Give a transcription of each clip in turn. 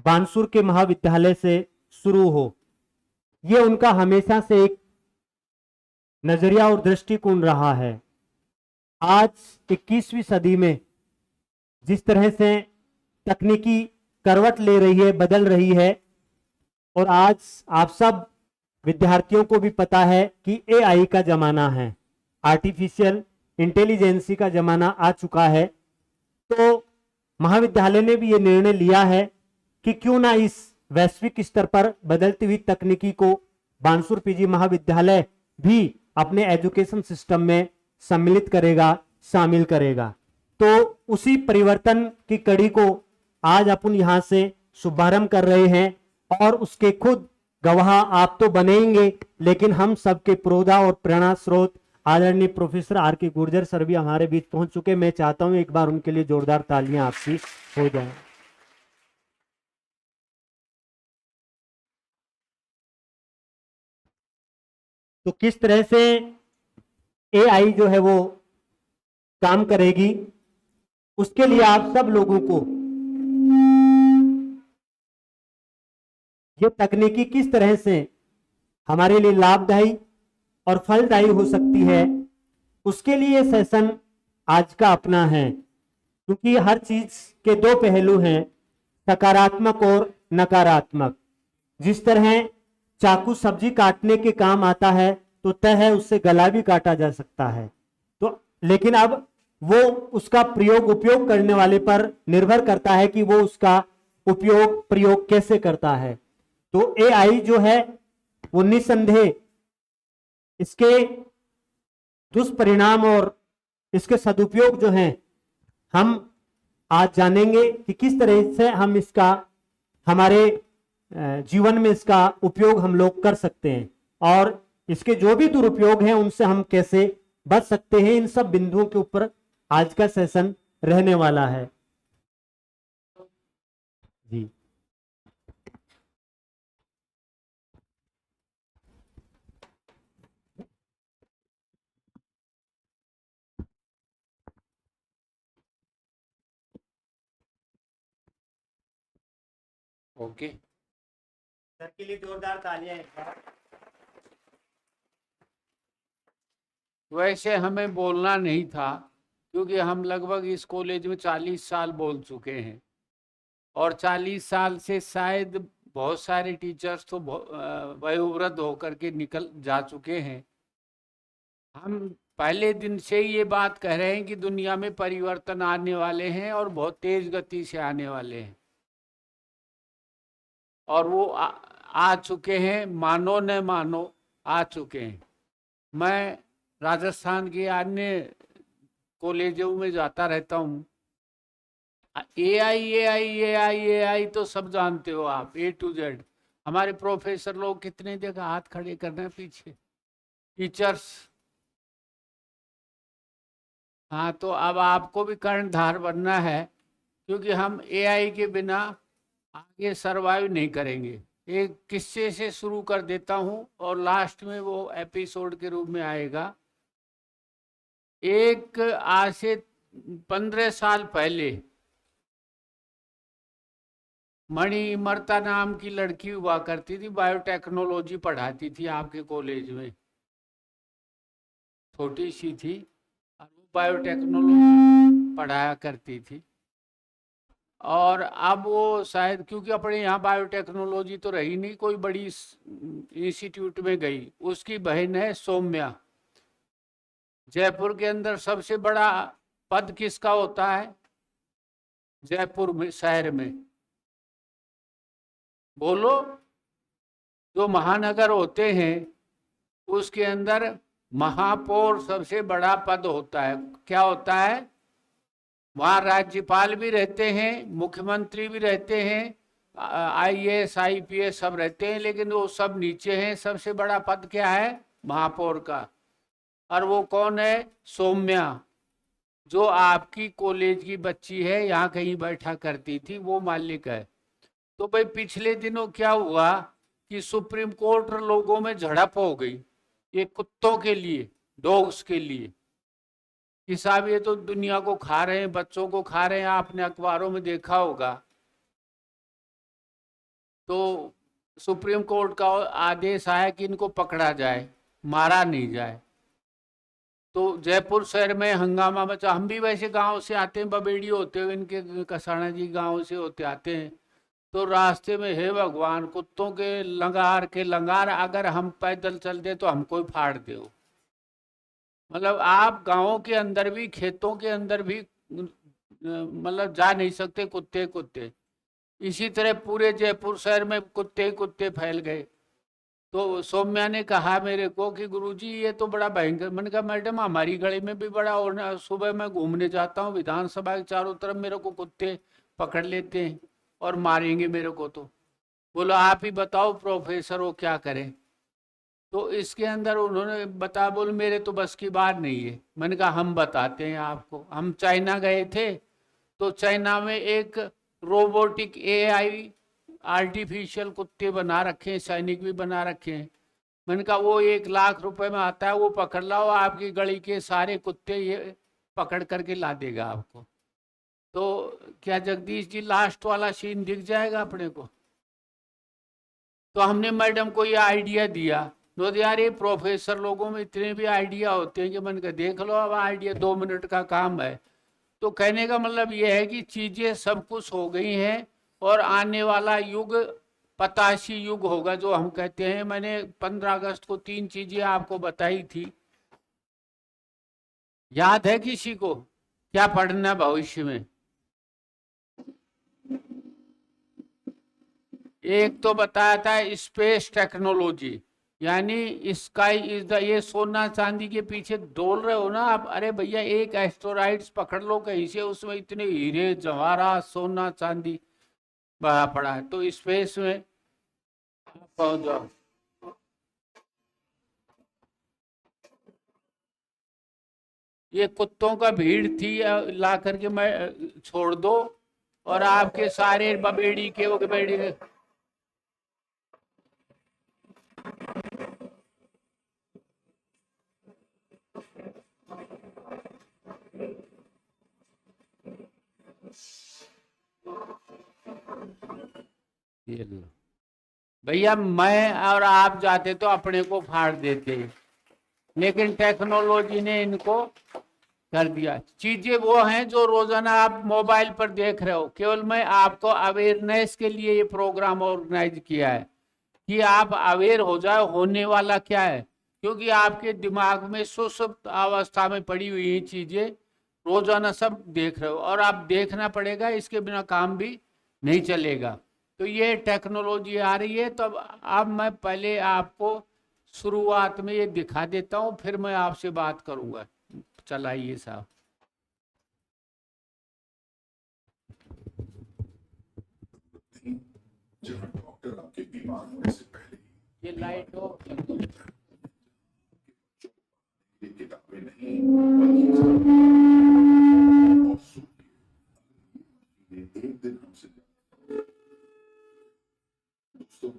बानसूर के महाविद्यालय से शुरू हो। ये उनका हमेशा से एक नजरिया और दृष्टिकोण रहा है। आज 21वीं सदी में जिस तरह से तकनीकी करवट ले रही है, बदल रही है, और आज आप सब विद्यार्थियों को भी पता है कि एआई का जमाना है, आर्टिफिशियल इंटेलिजेंसी का जमाना आ चुका है। तो महाविद्यालय ने भी ये निर्णय लिया है कि क्यों ना इस वैश्विक स्तर पर बदलती हुई तकनीकी को बानसूर पीजी महाविद्यालय भी अपने एजुकेशन सिस्टम में सम्मिलित करेगा, शामिल करेगा। तो उसी परिवर्तन की कड़ी को आज अपन यहां से शुभारंभ कर रहे हैं, और उसके खुद गवाह आप तो बनेंगे, लेकिन हम सबके प्रोधा और प्रेरणा स्रोत आदरणीय प्रोफेसर आर के गुर्जर सर भी हमारे बीच पहुंच चुके। मैं चाहता हूं एक बार उनके लिए जोरदार तालियां आपसी हो जाए। तो किस तरह से एआई जो है वो काम करेगी, उसके लिए आप सब लोगों को ये तकनीकी किस तरह से हमारे लिए लाभदायी और फलदायी हो सकती है, उसके लिए सेशन आज का अपना है। क्योंकि हर चीज के दो पहलू हैं, सकारात्मक और नकारात्मक। जिस तरह चाकू सब्जी काटने के काम आता है, तो तय है उससे गला भी काटा जा सकता है। तो लेकिन अब वो उसका उपयोग करने वाले पर निर्भर करता है कि वो उसका प्रयोग कैसे करता है। तो एआई जो है वो निसंदेह इसके दुष्परिणाम और इसके सदुपयोग जो हैं, हम आज जानेंगे कि किस तरह से हम इसका हमारे जीवन में इसका उपयोग हम लोग कर सकते हैं, और इसके जो भी दुरुपयोग हैं उनसे हम कैसे बच सकते हैं। इन सब बिंदुओं के ऊपर आज का सेशन रहने वाला है जी। ओके। सर के लिए जोरदार तालियां एक बार। वैसे हमें बोलना नहीं था, क्योंकि हम लगभग इस कॉलेज में 40 साल बोल चुके हैं, और 40 साल से शायद बहुत सारे टीचर्स तो वयोवृद्ध होकर के निकल जा चुके हैं। हम पहले दिन से ये बात कह रहे हैं कि दुनिया में परिवर्तन आने वाले हैं, और बहुत तेज गति से आने वाले हैं, और वो आ चुके हैं, मानो न मानो आ चुके हैं। मैं राजस्थान के अन्य कॉलेजों में जाता रहता हूँ। एआई एआई एआई एआई तो सब जानते हो आप, ए टू जेड। हमारे प्रोफेसर लोग कितने जगह हाथ खड़े करना पीछे, टीचर्स। हाँ, तो अब आपको भी कर्णधार बनना है, क्योंकि हम एआई के बिना आगे सरवाइव नहीं करेंगे। एक किस्से से शुरू कर देता हूँ, और लास्ट में वो एपिसोड के रूप में आएगा। एक आज से 15 साल पहले मणि मर्ता नाम की लड़की हुआ करती थी, बायोटेक्नोलॉजी पढ़ाती थी आपके कॉलेज में। छोटी सी थी, और वो बायोटेक्नोलॉजी पढ़ाया करती थी। और अब वो शायद, क्योंकि अपने यहाँ बायोटेक्नोलॉजी तो रही नहीं, कोई बड़ी इंस्टीट्यूट में गई। उसकी बहन है सौम्या। जयपुर के अंदर सबसे बड़ा पद किसका होता है जयपुर में, शहर में? बोलो। जो महानगर होते हैं उसके अंदर महापौर सबसे बड़ा पद होता है। क्या होता है? वहाँ राज्यपाल भी रहते हैं, मुख्यमंत्री भी रहते हैं, आईएएस आईपीएस सब रहते हैं, लेकिन वो सब नीचे हैं। सबसे बड़ा पद क्या है? महापौर का। और वो कौन है? सौम्या, जो आपकी कॉलेज की बच्ची है, यहाँ कहीं बैठा करती थी, वो मालिक है। तो भाई पिछले दिनों क्या हुआ कि सुप्रीम कोर्ट लोगों में झड़प हो गई, ये कुत्तों के लिए, डॉग्स के लिए, कि साहब ये तो दुनिया को खा रहे हैं, बच्चों को खा रहे हैं। आपने अखबारों में देखा होगा। तो सुप्रीम कोर्ट का आदेश आया कि इनको पकड़ा जाए, मारा नहीं जाए। तो जयपुर शहर में हंगामा मचा। हम भी वैसे गांव से आते हैं, बबेड़ी होते हुए इनके कसाना जी गांव से होते आते हैं। तो रास्ते में हे भगवान, कुत्तों के लंगार अगर हम पैदल चल दे तो हमको ही फाड़ दे। मतलब आप गांवों के अंदर भी, खेतों के अंदर भी मतलब जा नहीं सकते, कुत्ते कुत्ते। इसी तरह पूरे जयपुर शहर में कुत्ते ही कुत्ते फैल गए। तो सौम्या ने कहा मेरे को कि गुरुजी ये तो बड़ा भयंकर। मैंने कहा मैडम हमारी गली में भी बड़ा, और सुबह मैं घूमने जाता हूँ विधानसभा के चारों तरफ, मेरे को कुत्ते पकड़ लेते हैं और मारेंगे मेरे को। तो बोलो आप ही बताओ प्रोफेसर वो क्या करें। तो इसके अंदर उन्होंने बताया, बोल मेरे तो बस की बात नहीं है। मैंने कहा हम बताते हैं आपको। हम चाइना गए थे, तो चाइना में एक रोबोटिक एआई आर्टिफिशियल कुत्ते बना रखे हैं, सैनिक भी बना रखे हैं। मैंने कहा वो 1 लाख रुपए में आता है, वो पकड़ लाओ, आपकी गली के सारे कुत्ते ये पकड़ करके ला देगा आपको। तो क्या जगदीश जी लास्ट वाला सीन दिख जाएगा अपने को। तो हमने मैडम को ये आइडिया दिया। तो यार ये प्रोफेसर लोगों में इतने भी आइडिया होते हैं कि मैंने कहा देख लो, अब आइडिया 2 मिनट का काम है। तो कहने का मतलब ये है कि चीजें सब कुछ हो गई हैं, और आने वाला युग पताशी युग होगा जो हम कहते हैं। मैंने 15 अगस्त को 3 चीजें आपको बताई थी, याद है किसी को? क्या पढ़ना भविष्य में? एक तो बताया था स्पेस टेक्नोलॉजी, यानी स्काई इज द, ये सोना चांदी के पीछे डोल रहे हो ना आप। अरे भैया एक एस्ट्रोराइड्स पकड़ लो कहीं से, उसमें इतने हीरे जवाहरात सोना चांदी भरा पड़ा है। तो स्पेस में पहुंच जाओ। ये कुत्तों का भीड़ थी, ला करके मैं छोड़ दो, और आपके सारे बबेड़ी के वो बबेड़ी के ये लो भैया, मैं और आप जाते तो अपने को फाड़ देते, लेकिन टेक्नोलॉजी ने इनको कर दिया। चीजें वो हैं जो रोजाना आप मोबाइल पर देख रहे हो। केवल मैं आपको अवेयरनेस के लिए ये प्रोग्राम ऑर्गेनाइज किया है कि आप अवेयर हो जाए होने वाला क्या है, क्योंकि आपके दिमाग में सुसुप्त अवस्था में पड़ी हुई ये चीजें रोजाना सब देख रहे हो, और आप देखना पड़ेगा, इसके बिना काम भी नहीं चलेगा। तो ये टेक्नोलॉजी आ रही है। तो अब मैं पहले आपको शुरुआत में ये दिखा देता हूँ, फिर मैं आपसे बात करूंगा। चलाइए साहब। जब डॉक्टर आपके बीमार होने से पहले ये लाइट ऑफ कर दो। ये किताबें नहीं बल्कि और एक दिन हमसे। दोस्तों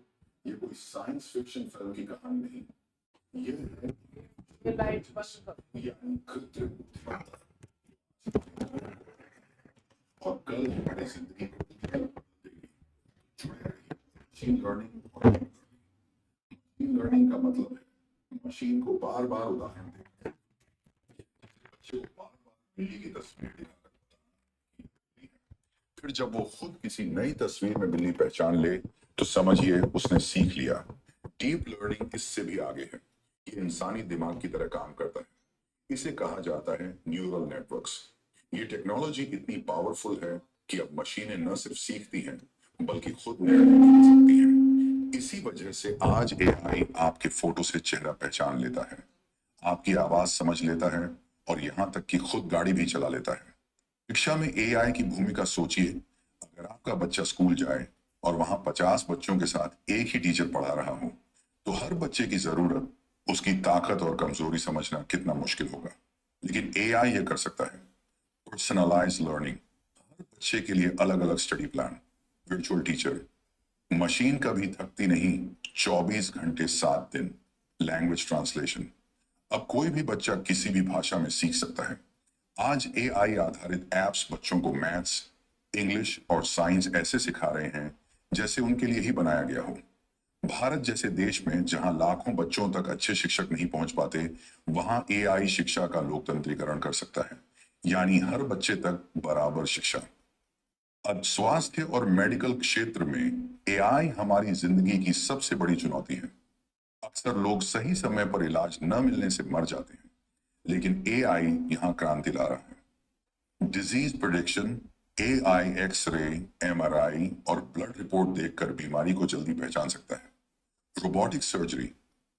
ये कोई साइंस फिक्शन फिल्म की कहानी नहीं, ये है ये लाइट बंद कर। यानी कृत्रिम बुद्धिमत्ता। और कल हमारी जिंदगी को देगी। जुड़े रहिए। मशीन लर्निंग और मशीन लर्निंग का मतलब है मशीन को बार बार उदाहरण देना, बच्चे को बार बार बिल्ली की तस्वीर दिखाकर बताना, फिर जब वो खुद किसी नई तस्वीर में बिल्ली पहचान ले तो समझिए उसने सीख लिया। डीप लर्निंग इससे भी आगे है। ये इंसानी दिमाग की तरह काम करता है। इसे कहा जाता है न्यूरल नेटवर्क्स। ये टेक्नोलॉजी इतनी पावरफुल है कि अब मशीनें न सिर्फ सीखती हैं बल्कि खुद निर्णय ले सकती हैं। इसी वजह से आज एआई आपके फोटो से चेहरा पहचान लेता है, आपकी आवाज समझ लेता है, और यहां तक कि खुद गाड़ी भी चला लेता है। शिक्षा में एआई की भूमिका सोचिए। अगर आपका बच्चा स्कूल जाए और वहां 50 बच्चों के साथ एक ही टीचर पढ़ा रहा हो, तो हर बच्चे की जरूरत, उसकी ताकत और कमजोरी समझना कितना मुश्किल होगा। लेकिन एआई ये कर सकता है। पर्सनलाइज लर्निंग, हर बच्चे के लिए अलग अलग study plan, virtual teacher. Machine कभी थकती नहीं, 24 घंटे 7 दिन। लैंग्वेज ट्रांसलेशन, अब कोई भी बच्चा किसी भी भाषा में सीख सकता है। आज एआई आधारित एप्स बच्चों को मैथ्स, इंग्लिश और साइंस ऐसे सिखा रहे हैं जैसे उनके लिए ही बनाया गया हो। भारत जैसे देश में जहां लाखों बच्चों तक अच्छे शिक्षक नहीं पहुंच पाते, वहां एआई शिक्षा का लोकतंत्रीकरण कर सकता है, यानी हर बच्चे तक बराबर शिक्षा। अब स्वास्थ्य और मेडिकल क्षेत्र में एआई हमारी जिंदगी की सबसे बड़ी चुनौती है। अक्सर लोग सही समय पर इलाज न मिलने से मर जाते हैं, लेकिन एआई यहां क्रांति ला रहा है। Disease prediction, AI X-ray, MRI और ब्लड रिपोर्ट देखकर बीमारी को जल्दी पहचान सकता है। रोबोटिक सर्जरी,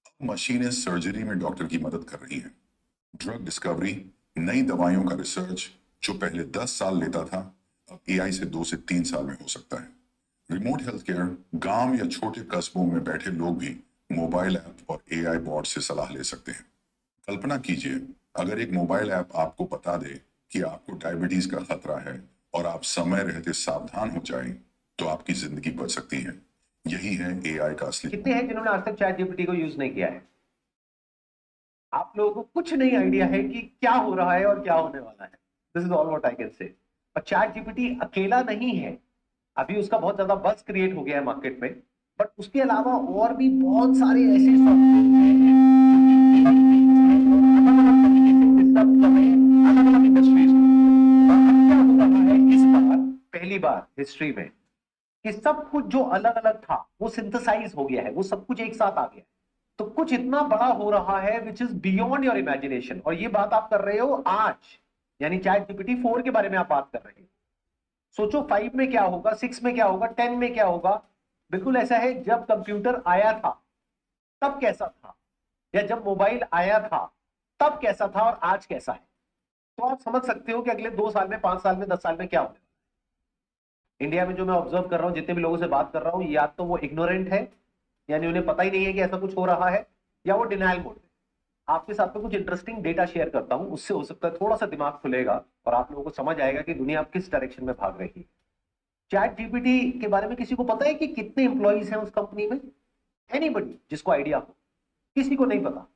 अब मशीनें सर्जरी में डॉक्टर की मदद कर रही हैं। ड्रग डिस्कवरी, नई दवाइयों का रिसर्च जो पहले 10 साल लेता था, अब एआई से 2 से 3 साल में हो सकता है। रिमोट हेल्थ केयर, गांव या छोटे कस्बों में बैठे लोग भी मोबाइल ऐप और एआई बॉट से सलाह ले सकते हैं। कल्पना कीजिए, अगर एक मोबाइल ऐप आपको बता दे कि आपको डायबिटीज का खतरा है और आप समय रहते सावधान हो जाएं, तो आपकी जिंदगी बच सकती है। यही है एआई का असली। कितने हैं जिन्होंने आज तक चैट जीपीटी को यूज नहीं किया है? आप लोगों को कुछ नहीं आइडिया है कि क्या हो रहा है और क्या होने वाला है। This is all what I can say. और चैट जीपीटी अकेला नहीं है, अभी उसका बहुत ज्यादा बज़ क्रिएट हो गया है मार्केट में, बट उसके अलावा और भी बहुत सारे ऐसे अलग अलग इंडस्ट्रीज क्या हो रहा है इस बार पहली बार हिस्ट्री में कि सब कुछ जो अलग अलग था वो सिंथेसाइज हो गया है, वो सब कुछ एक साथ आ गया है। तो कुछ इतना बड़ा हो रहा है which is beyond your imagination. और ये बात आप कर रहे हो आज, यानी चैट जीपीटी 4 के बारे में आप बात कर रहे हैं। सोचो 5 में क्या होगा, 6 में क्या होगा, 10 में क्या होगा। बिल्कुल ऐसा है, जब कंप्यूटर आया था तब कैसा था, या जब मोबाइल आया था तब कैसा था और आज कैसा है। तो आप समझ सकते हो कि अगले 2 साल में, 5 साल में, 10 साल में क्या होगा। इंडिया में जो मैं ऑब्जर्व कर रहा हूं, जितने भी लोगों से बात कर रहा हूं, या तो वो इग्नोरेंट है, यानी उन्हें पता ही नहीं है कि ऐसा कुछ हो रहा है, या वो डिनायल मोड में। आपके साथ में कुछ इंटरेस्टिंग डेटा शेयर करता हूं, उससे हो सकता है थोड़ा सा दिमाग खुलेगा और आप लोगों को समझ आएगा कि दुनिया किस डायरेक्शन में भाग रही है। चैट जीपीटी के बारे में किसी को पता है कि कितने एम्प्लॉइज हैं उस कंपनी में? एनीबडी जिसको आइडिया हो? किसी को नहीं पता।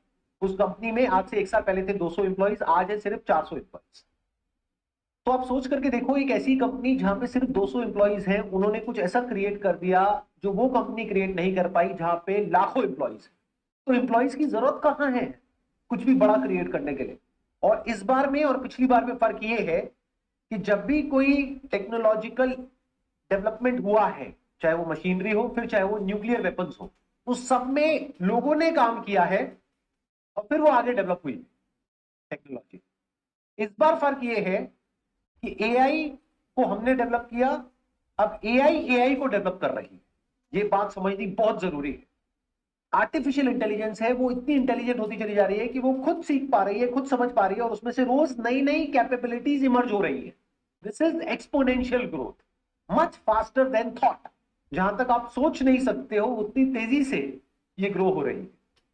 उस कंपनी में आज से 1 साल पहले थे 200 एम्प्लॉइज, आज है सिर्फ 400 एम्प्लॉइज। तो आप सोच करके देखो, एक ऐसी कंपनी जहां पे सिर्फ 200 एम्प्लॉइज हैं, उन्होंने कुछ ऐसा क्रिएट कर दिया जो वो कंपनी क्रिएट नहीं कर पाई जहां पे लाखों एम्प्लॉइज हैं। तो एम्प्लॉइज की जरूरत कहां है कुछ भी बड़ा क्रिएट करने के लिए? और इस बार में और पिछली बार में फर्क ये है कि जब भी कोई टेक्नोलॉजिकल डेवलपमेंट हुआ है, चाहे वो मशीनरी हो, फिर चाहे वो न्यूक्लियर वेपन्स हो, उस सब में लोगों ने काम किया है और फिर वो आगे डेवलप हुई टेक्नोलॉजी। इस बार फर्क ये है कि एआई को हमने डेवलप किया, अब एआई को डेवलप कर रही है। ये बात समझनी बहुत जरूरी है। आर्टिफिशियल इंटेलिजेंस है, वो इतनी इंटेलिजेंट होती चली जा रही है कि वो खुद सीख पा रही है, खुद समझ पा रही है, और उसमें से रोज नई नई कैपेबिलिटीज इमर्ज हो रही है। This is exponential growth, much faster than thought. जहां तक आप सोच नहीं सकते हो उतनी तेजी से ये ग्रो हो रही है।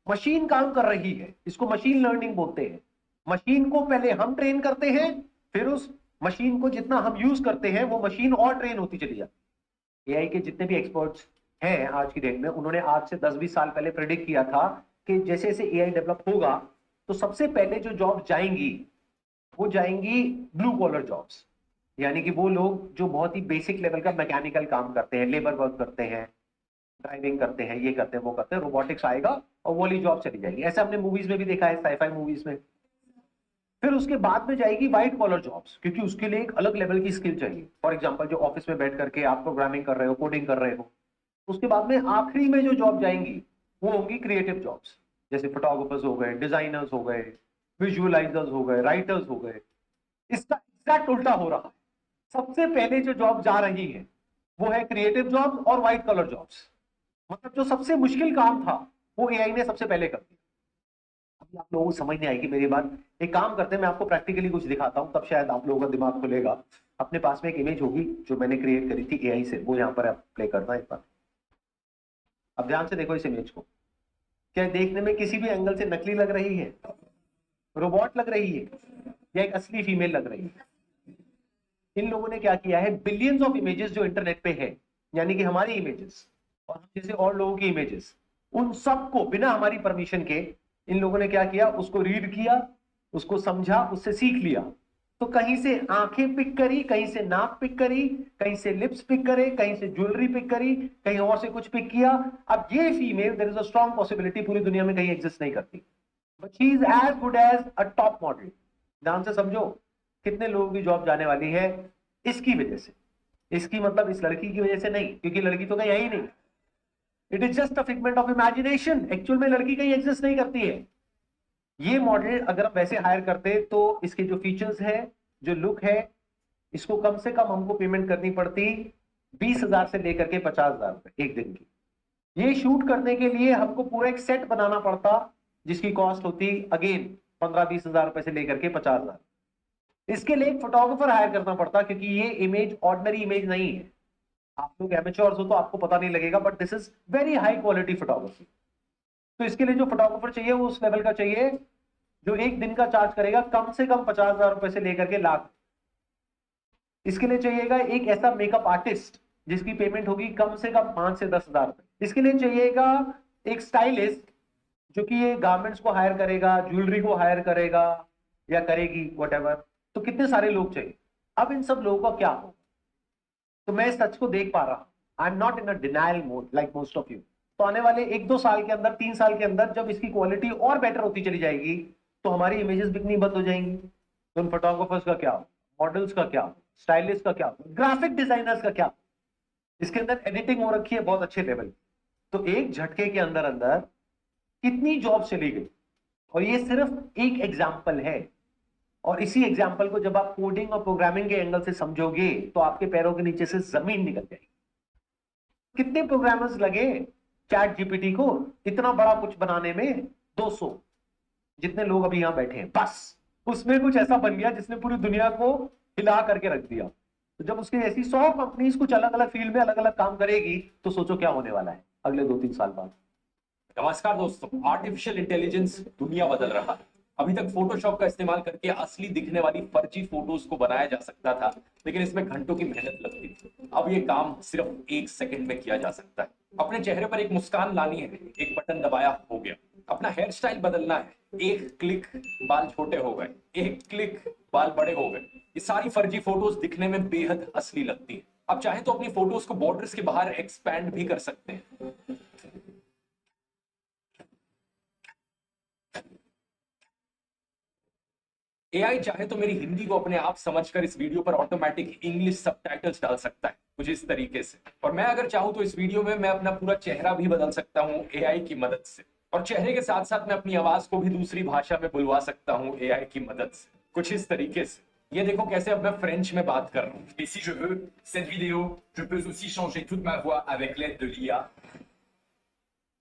मशीन काम कर रही है, इसको मशीन लर्निंग बोलते हैं। मशीन को पहले हम ट्रेन करते हैं, फिर उस मशीन को जितना हम यूज करते हैं वो मशीन और ट्रेन होती चली जाती है। एआई के जितने भी एक्सपर्ट्स हैं आज की डेट में, उन्होंने आज से 10-20 साल पहले प्रेडिक्ट किया था कि जैसे जैसे एआई डेवलप होगा तो सबसे पहले जो जॉब जाएंगी वो जाएंगी ब्लू कॉलर जॉब्स, यानी कि वो लोग जो बहुत ही बेसिक लेवल का मैकेनिकल काम करते हैं, लेबर वर्क करते हैं, ड्राइविंग करते हैं, ये करते हैं, वो करते हैं। रोबोटिक्स आएगा और वो वाली जॉब चली जाएगी। ऐसा हमने मूवीज में भी देखा है, साइफाई मूवीज में। फिर उसके बाद में जाएगी व्हाइट कॉलर जॉब्स, क्योंकि उसके लिए एक अलग लेवल की स्किल चाहिए। फॉर एग्जांपल जो ऑफिस में बैठ करके आप प्रोग्रामिंग कर रहे हो, कोडिंग कर रहे हो। उसके बाद में आखिरी में जो जॉब जाएंगी वो होंगी क्रिएटिव जॉब्स, जैसे फोटोग्राफर्स हो गए, डिजाइनर्स हो गए, विजुअलाइजर्स हो गए, राइटर्स हो गए। इसका एग्जैक्ट उल्टा हो रहा है। सबसे पहले जो जॉब जा रही है वो है क्रिएटिव जॉब्स और व्हाइट कॉलर जॉब्स। मतलब जो सबसे मुश्किल काम था वो एआई ने सबसे पहले कर दिया। अभी आप लोगों को समझ नहीं आएगी मेरी बात। एक काम करते हैं, मैं आपको प्रैक्टिकली कुछ दिखाता हूं, तब शायद आप लोगों का दिमाग खुलेगा। अपने पास में एक इमेज होगी जो मैंने क्रिएट करी थी एआई से, वो यहाँ पर आप प्ले करना है एक बार। अब ध्यान से देखो इस इमेज को। क्या देखने में किसी भी एंगल से नकली लग रही है, रोबोट लग रही है, या एक असली फीमेल लग रही है? इन लोगों ने क्या किया है, बिलियंस ऑफ इमेजेस जो इंटरनेट पे है, यानी कि हमारी इमेजेस और हम जैसे और लोगों की इमेजेस, उन सबको बिना हमारी परमिशन के इन लोगों ने क्या किया, उसको रीड किया, उसको समझा, उससे सीख लिया, तो कहीं से आंखें पिक करी, कहीं से नाक पिक करी, कहीं से लिप्स पिक करे, कहीं से ज्वेलरी पिक करी, कहीं और से कुछ पिक किया। अब ये female, there is a strong possibility पूरी दुनिया में कहीं एग्जिस्ट नहीं करती, but she is as good as a top model. ध्यान से समझो कितने लोगों की जॉब जाने वाली है इसकी वजह से। इसकी मतलब इस लड़की की वजह से नहीं, क्योंकि लड़की तो कहीं है ही नहीं। It is just a figment of imagination. Actual में लड़की कहीं एग्जिस्ट नहीं करती है। ये मॉडल अगर हम वैसे हायर करते तो इसके जो फीचर्स है, जो लुक है, इसको कम से कम हमको पेमेंट करनी पड़ती 20,000 से लेकर के 50,000 रुपए एक दिन की। ये शूट करने के लिए हमको पूरा एक सेट बनाना पड़ता, जिसकी कॉस्ट होती अगेन 15-20 हजार रुपए से लेकर के 50,000। इसके लिए एक फोटोग्राफर हायर करना पड़ता, क्योंकि ये इमेज ऑर्डिनरी इमेज नहीं है। आप लोग एमेच्योर्स हो तो आपको पता नहीं लगेगा, but this is very high quality photography. तो इसके लिए जो फोटोग्राफर चाहिए वो उस लेवल का चाहिए जो एक दिन का चार्ज करेगा कम से कम 50,000 रुपए से लेकर के लाख। इसके लिए चाहिएगा एक ऐसा मेकअप आर्टिस्ट जिसकी पेमेंट होगी कम से कम 5 से 10 हजार रुपए। इसके लिए चाहिएगा एक स्टाइलिस्ट जो कि ये गारमेंट्स को हायर करेगा, ज्वेलरी को हायर करेगा या करेगी व्हाटएवर। तो कितने सारे लोग चाहिए। अब इन सब लोगों का क्या हो, तो मैं इस सच को देख पा रहा हूं। I am not in a denial mode like most of you. तो आने वाले 1-2 साल के अंदर, 3 साल के अंदर जब इसकी क्वालिटी और बेटर होती चली जाएगी तो हमारी इमेजेस बिकनी बंद हो जाएंगी। तो उन फोटोग्राफर्स का क्या हो, मॉडल्स का क्या हो, स्टाइलिस्ट का क्या हो, ग्राफिक डिजाइनर्स का क्या हो। इसके अंदर एडिटिंग हो रखी है बहुत अच्छे लेवल। तो एक झटके के अंदर अंदर कितनी जॉब चली गई। और ये सिर्फ एक एग्जाम्पल है। और इसी एग्जाम्पल को जब आप कोडिंग और प्रोग्रामिंग के एंगल से समझोगे तो आपके पैरों के नीचे से जमीन निकल जाएगी। कितने प्रोग्रामर्स लगे चैट जीपीटी को इतना बड़ा कुछ बनाने में? 200 जितने लोग अभी यहां बैठे हैं, बस उसमें कुछ ऐसा बन गया जिसने पूरी दुनिया को हिला करके रख दिया। तो जब उसकी ऐसी 100 कंपनीज कुछ अलग अलग फील्ड में अलग अलग काम करेगी तो सोचो क्या होने वाला है अगले 2-3 साल बाद। नमस्कार दोस्तों, आर्टिफिशियल इंटेलिजेंस दुनिया बदल रहा है। अभी तक फोटोशॉप का इस्तेमाल करके असली दिखने वाली फर्जी फोटोज को बनाया जा सकता था, लेकिन इसमें घंटों की मेहनत लगती थी। अब ये काम सिर्फ 1 सेकंड में किया जा सकता है। अपने चेहरे पर एक मुस्कान लानी है, एक बटन दबाया हो गया। अपना हेयर स्टाइल बदलना है, एक क्लिक बाल छोटे हो गए, एक क्लिक बाल बड़े हो गए। ये सारी फर्जी फोटोज दिखने में बेहद असली लगती है। अब चाहे तो अपनी फोटोज को बॉर्डर्स के बाहर एक्सपैंड भी कर सकते हैं। एआई चाहे तो मेरी हिंदी को अपने आप समझकर इस वीडियो पर ऑटोमेटिक इंग्लिश सबटाइटल्स डाल सकता है कुछ इस तरीके से। और मैं अगर चाहूं तो इस वीडियो में मैं अपना पूरा चेहरा भी बदल सकता हूं एआई की मदद से। और चेहरे के साथ साथ मैं अपनी आवाज को भी दूसरी भाषा में बुलवा सकता हूं एआई की मदद से कुछ इस तरीके से। ये देखो कैसे अब मैं फ्रेंच में बात कर रहा हूं। Et si je veux, cette vidéo, je peux aussi changer toute ma voix avec l'aide de l'IA.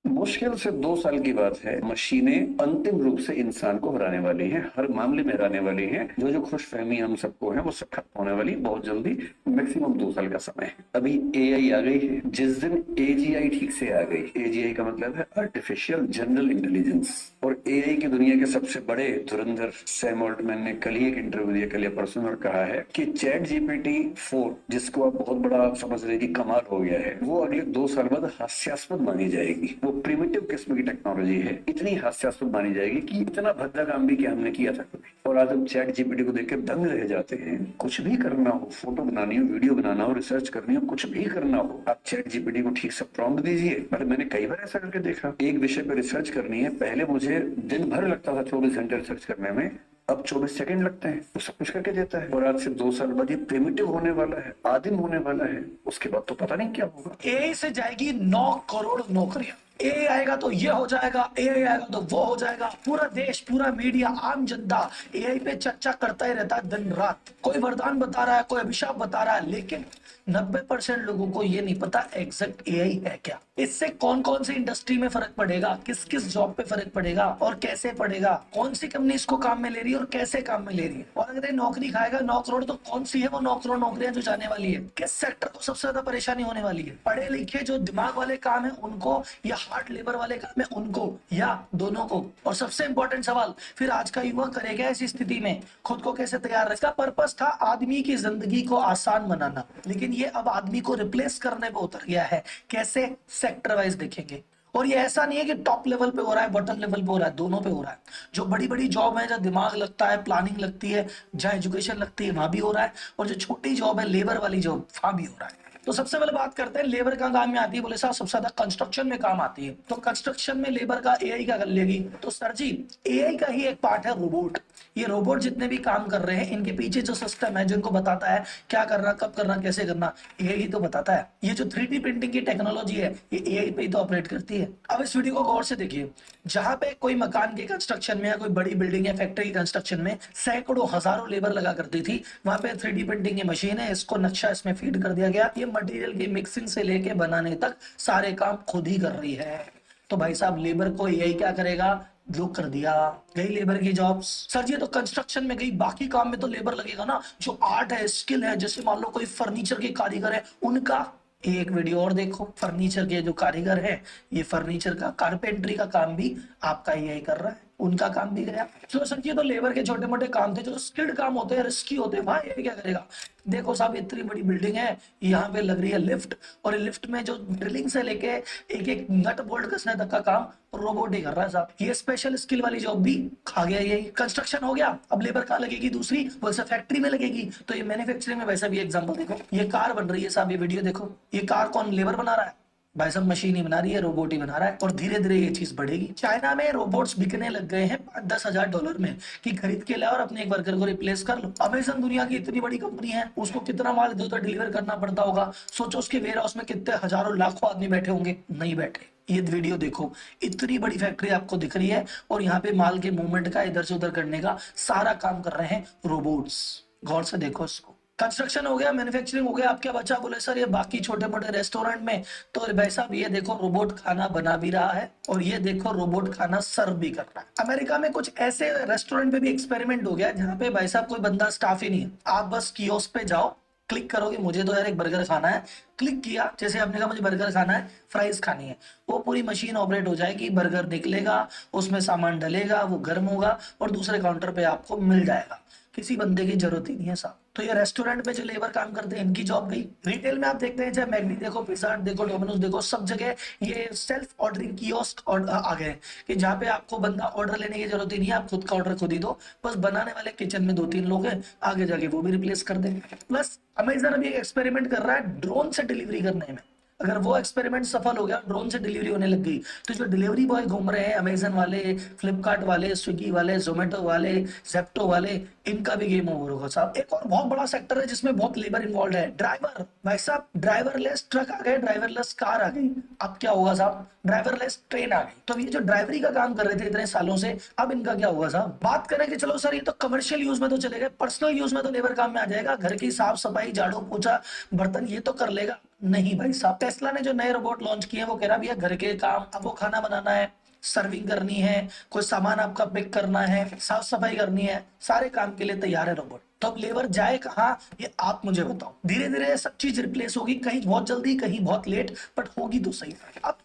मुश्किल से 2 साल की बात है, मशीनें अंतिम रूप से इंसान को हराने वाली हैं, हर मामले में हराने वाली हैं। जो खुशफहमी हम सबको है वो सब खत्म होने वाली बहुत जल्दी, मैक्सिमम 2 साल का समय है। अभी एआई आ गई है। जिस दिन एजीआई ठीक से आ गई, एजीआई का मतलब है आर्टिफिशियल जनरल इंटेलिजेंस, और एआई की दुनिया के सबसे बड़े धुरंधर सैम ऑल्टमैन ने कल ही एक इंटरव्यू दिया, कल या परसों, और कहा है कि चैट जीपीटी 4 जिसको आप बहुत बड़ा समझ रहे कि कमाल हो गया है, वो अगले 2 साल बाद हास्यास्पद मानी जाएगी। वो प्रिमिटिव किस्म की टेक्नोलॉजी है, इतनी हास्यास्पद मानी जाएगी कि इतना भद्दा काम भी क्या हमने किया था कभी। और आज हम चैट जीपीटी को देख के दंग रह जाते हैं। कुछ भी करना हो, फोटो बनानी हो, वीडियो बनाना हो, रिसर्च करनी हो, कुछ भी करना हो, आप चैट जीपीटी को ठीक से प्रॉम्प्ट दीजिए। अरे मैंने कई बार ऐसा करके देखा, एक विषय पर रिसर्च करनी है, पहले मुझे दिन भर लगता था 24 घंटे रिसर्च करने में, अब 24 सेकंड लगते हैं, वो सब कुछ करके देता है। और आज से 2 साल बाद ये प्रिमिटिव होने वाला है, आदिम होने वाला है, उसके बाद तो पता नहीं क्या होगा। एआई से जाएगी 9 करोड़ नौकरियां। एआई आएगा तो ये हो जाएगा, एआई आएगा तो वो हो जाएगा। पूरा देश, पूरा मीडिया, आम जनता एआई पे चर्चा करता ही रहता है दिन रात। कोई वरदान बता रहा है, कोई अभिशाप बता रहा है, लेकिन 90% लोगों को ये नहीं पता एग्जैक्ट एआई है क्या। इससे कौन कौन सी इंडस्ट्री में फर्क पड़ेगा, किस किस जॉब पे फर्क पड़ेगा और कैसे पड़ेगा, कौन सी कंपनी इसको काम में ले रही है और कैसे काम में ले रही है। और अगर ये नौकरी खाएगा 9 करोड़, तो कौन सी है वो 9 करोड़ नौकरियां जो जाने वाली है, किस सेक्टर को सबसे ज्यादा परेशानी होने वाली है। पढ़े लिखे जो दिमाग वाले काम है उनको, या हार्ड लेबर वाले काम है उनको, या दोनों को। और सबसे इंपॉर्टेंट सवाल, फिर आज का युवा करेगा ऐसी स्थिति में, खुद को कैसे तैयार रहे। इसका पर्पस था आदमी की जिंदगी को आसान बनाना, लेकिन ये अब आदमी को रिप्लेस करने पे उतर गया है। कैसे? सेक्टर वाइज देखेंगे। और ये ऐसा नहीं है कि टॉप लेवल पे हो रहा है, बॉटम लेवल पे हो रहा है, दोनों पे हो रहा है। जो बड़ी बड़ी जॉब है, जहाँ दिमाग लगता है, प्लानिंग लगती है, जहाँ एजुकेशन लगती है, वहां भी हो रहा है। और जो छोटी जॉब है, लेबर वाली जॉब, वहां भी हो रहा है। तो सबसे पहले बात करते हैं लेबर का काम में आती है। बोले साहब सबसे ज्यादा कंस्ट्रक्शन में काम आती है, तो कंस्ट्रक्शन में लेबर का एआई क्या कर लेगी? तो सर जी एआई का ही एक पार्ट है रोबोट। ये रोबोट जितने भी काम कर रहे हैं, इनके पीछे जो सिस्टम है, जो इनको बताता है क्या करना, कब करना, कैसे करना, एआई तो बताता है। ये जो 3D प्रिंटिंग की टेक्नोलॉजी है, ये एआई पे ही तो ऑपरेट करती है। अब इस वीडियो को गौर से देखिए। जहां पे कोई मकान के कंस्ट्रक्शन में या कोई बड़ी बिल्डिंग या फैक्ट्री कंस्ट्रक्शन में सैकड़ों हजारों लेबर लगा करती थी, वहां पे 3D प्रिंटिंग की मशीन है, इसको नक्शा इसमें फीड कर दिया गया। ये मटेरियल की मिक्सिंग से लेके बनाने तक सारे काम खुद ही कर रही है। तो भाई साहब लेबर को एआई क्या करेगा? जो कर दिया, गई लेबर की जॉब्स। सर जी तो कंस्ट्रक्शन में गई, बाकी काम में तो लेबर लगेगा ना। जो आर्ट है, स्किल है, जैसे मान लो कोई फर्नीचर के कारीगर है, उनका एक वीडियो और देखो। फर्नीचर के जो कारीगर है, ये फर्नीचर का कारपेंट्री का काम भी आपका यही कर रहा है, उनका काम भी गया। तो समझिए तो लेबर के छोटे मोटे काम थे, जो स्किल्ड काम होते हैं, रिस्की होते हैं, वहां ये क्या करेगा? देखो साहब इतनी बड़ी बिल्डिंग है, यहाँ पे लग रही है लिफ्ट, और लिफ्ट में जो ड्रिलिंग से लेके एक एक नट बोल्ट कसने तक का काम रोबोट ही कर रहा है साहब। ये स्पेशल स्किल वाली जॉब भी खा गया। ये कंस्ट्रक्शन हो गया, अब लेबर कहाँ लगेगी? दूसरी, वो सब फैक्ट्री में लगेगी। तो ये मैन्युफैक्चरिंग में वैसा भी एग्जांपल देखो, ये कार बन रही है साहब, ये वीडियो देखो। ये कार कौन लेबर बना रहा है? भाई साहब मशीन ही बना रही है, रोबोट ही बना रहा है। और धीरे धीरे ये चीज बढ़ेगी। चाइना में रोबोट्स बिकने लग गए हैं 5-10 हजार डॉलर में, कि खरीद के लाओ और अपने एक वर्कर को रिप्लेस कर लो। अमेज़न दुनिया की इतनी बड़ी कंपनी है, उसको कितना माल इधर उधर डिलीवर करना पड़ता होगा। सोचो उसके वेयर हाउस में कितने हजारों लाखों आदमी बैठे होंगे। नहीं बैठे। ये वीडियो देखो, इतनी बड़ी फैक्ट्री आपको दिख रही है, और यहाँ पे माल के मूवमेंट का, इधर से उधर करने का सारा काम कर रहे हैं रोबोट्स। गौर से देखो इसको। कंस्ट्रक्शन हो गया, मैन्युफैक्चरिंग हो गया, अब क्या बचा? बोले सर ये बाकी छोटे मोटे रेस्टोरेंट में। तो भाई साहब ये देखो रोबोट खाना बना भी रहा है, और ये देखो रोबोट खाना सर्व भी कर रहा है। अमेरिका में कुछ ऐसे रेस्टोरेंट पे भी एक्सपेरिमेंट हो गया, जहाँ पे भाई साहब कोई बंदा स्टाफ ही नहीं है। आप बस कियोस्क पे जाओ, क्लिक करोगे, मुझे तो यार एक बर्गर खाना है, क्लिक किया, जैसे आपने कहा मुझे बर्गर खाना है, फ्राइज खानी है, वो पूरी मशीन ऑपरेट हो जाएगी, बर्गर निकलेगा, उसमें सामान डलेगा, वो गर्म होगा, और दूसरे काउंटर पे आपको मिल जाएगा। किसी बंदे की जरूरत ही नहीं है साहब। तो ये रेस्टोरेंट में जो लेबर काम करते हैं, इनकी जॉब गई। रिटेल में आप देखते हैं, चाहे मैगडी देखो, पिज़्ज़ा हट देखो, डोमिनोज देखो, सब जगह ये सेल्फ ऑर्डरिंग कियोस्क आ गए, कि जहाँ पे आपको बंदा ऑर्डर लेने की जरूरत ही नहीं है, आप खुद का ऑर्डर खुद ही दो। बस बनाने वाले किचन में 2-3 लोग हैं, आगे जाके वो भी रिप्लेस कर देंगे। प्लस अमेज़न अभी एक एक्सपेरिमेंट कर रहा है ड्रोन से डिलीवरी करने में। अगर वो एक्सपेरिमेंट सफल हो गया, ड्रोन से डिलीवरी होने लग गई, तो जो डिलीवरी बॉय घूम रहे हैं, अमेजन वाले, फ्लिपकार्ट वाले, स्विगी वाले, जोमेटो वाले, जेप्टो वाले, इनका भी गेम ओवर होगा साहब। एक और बहुत बड़ा सेक्टर है जिसमें बहुत लेबर इन्वॉल्व है, ड्राइवर। भाई साहब ड्राइवरलेस ट्रक आ गए, ड्राइवरलेस कार आ गई, अब क्या होगा साहब? ड्राइवरलेस ट्रेन आ गई। तो ये जो ड्राइवरी का काम कर रहे थे इतने सालों से, अब इनका क्या होगा साहब? बात करें कि चलो सर ये तो कमर्शियल यूज में तो चले गए, पर्सनल यूज में तो लेबर काम में आ जाएगा, घर की साफ सफाई, झाड़ू पोछा, बर्तन, ये तो कर लेगा। नहीं भाई साहब, टेस्ला ने जो नए रोबोट लॉन्च किए हैं, वो कह रहा भैया घर के काम, अब वो खाना बनाना है, सर्विंग करनी है, कोई सामान आपका पिक करना है, साफ सफाई करनी है, सारे काम के लिए तैयार है रोबोट। तो अब लेबर जाए कहाँ, ये आप मुझे बताओ। धीरे धीरे सब चीज रिप्लेस होगी, कहीं बहुत जल्दी, कहीं बहुत लेट, बट होगी तो सही। अब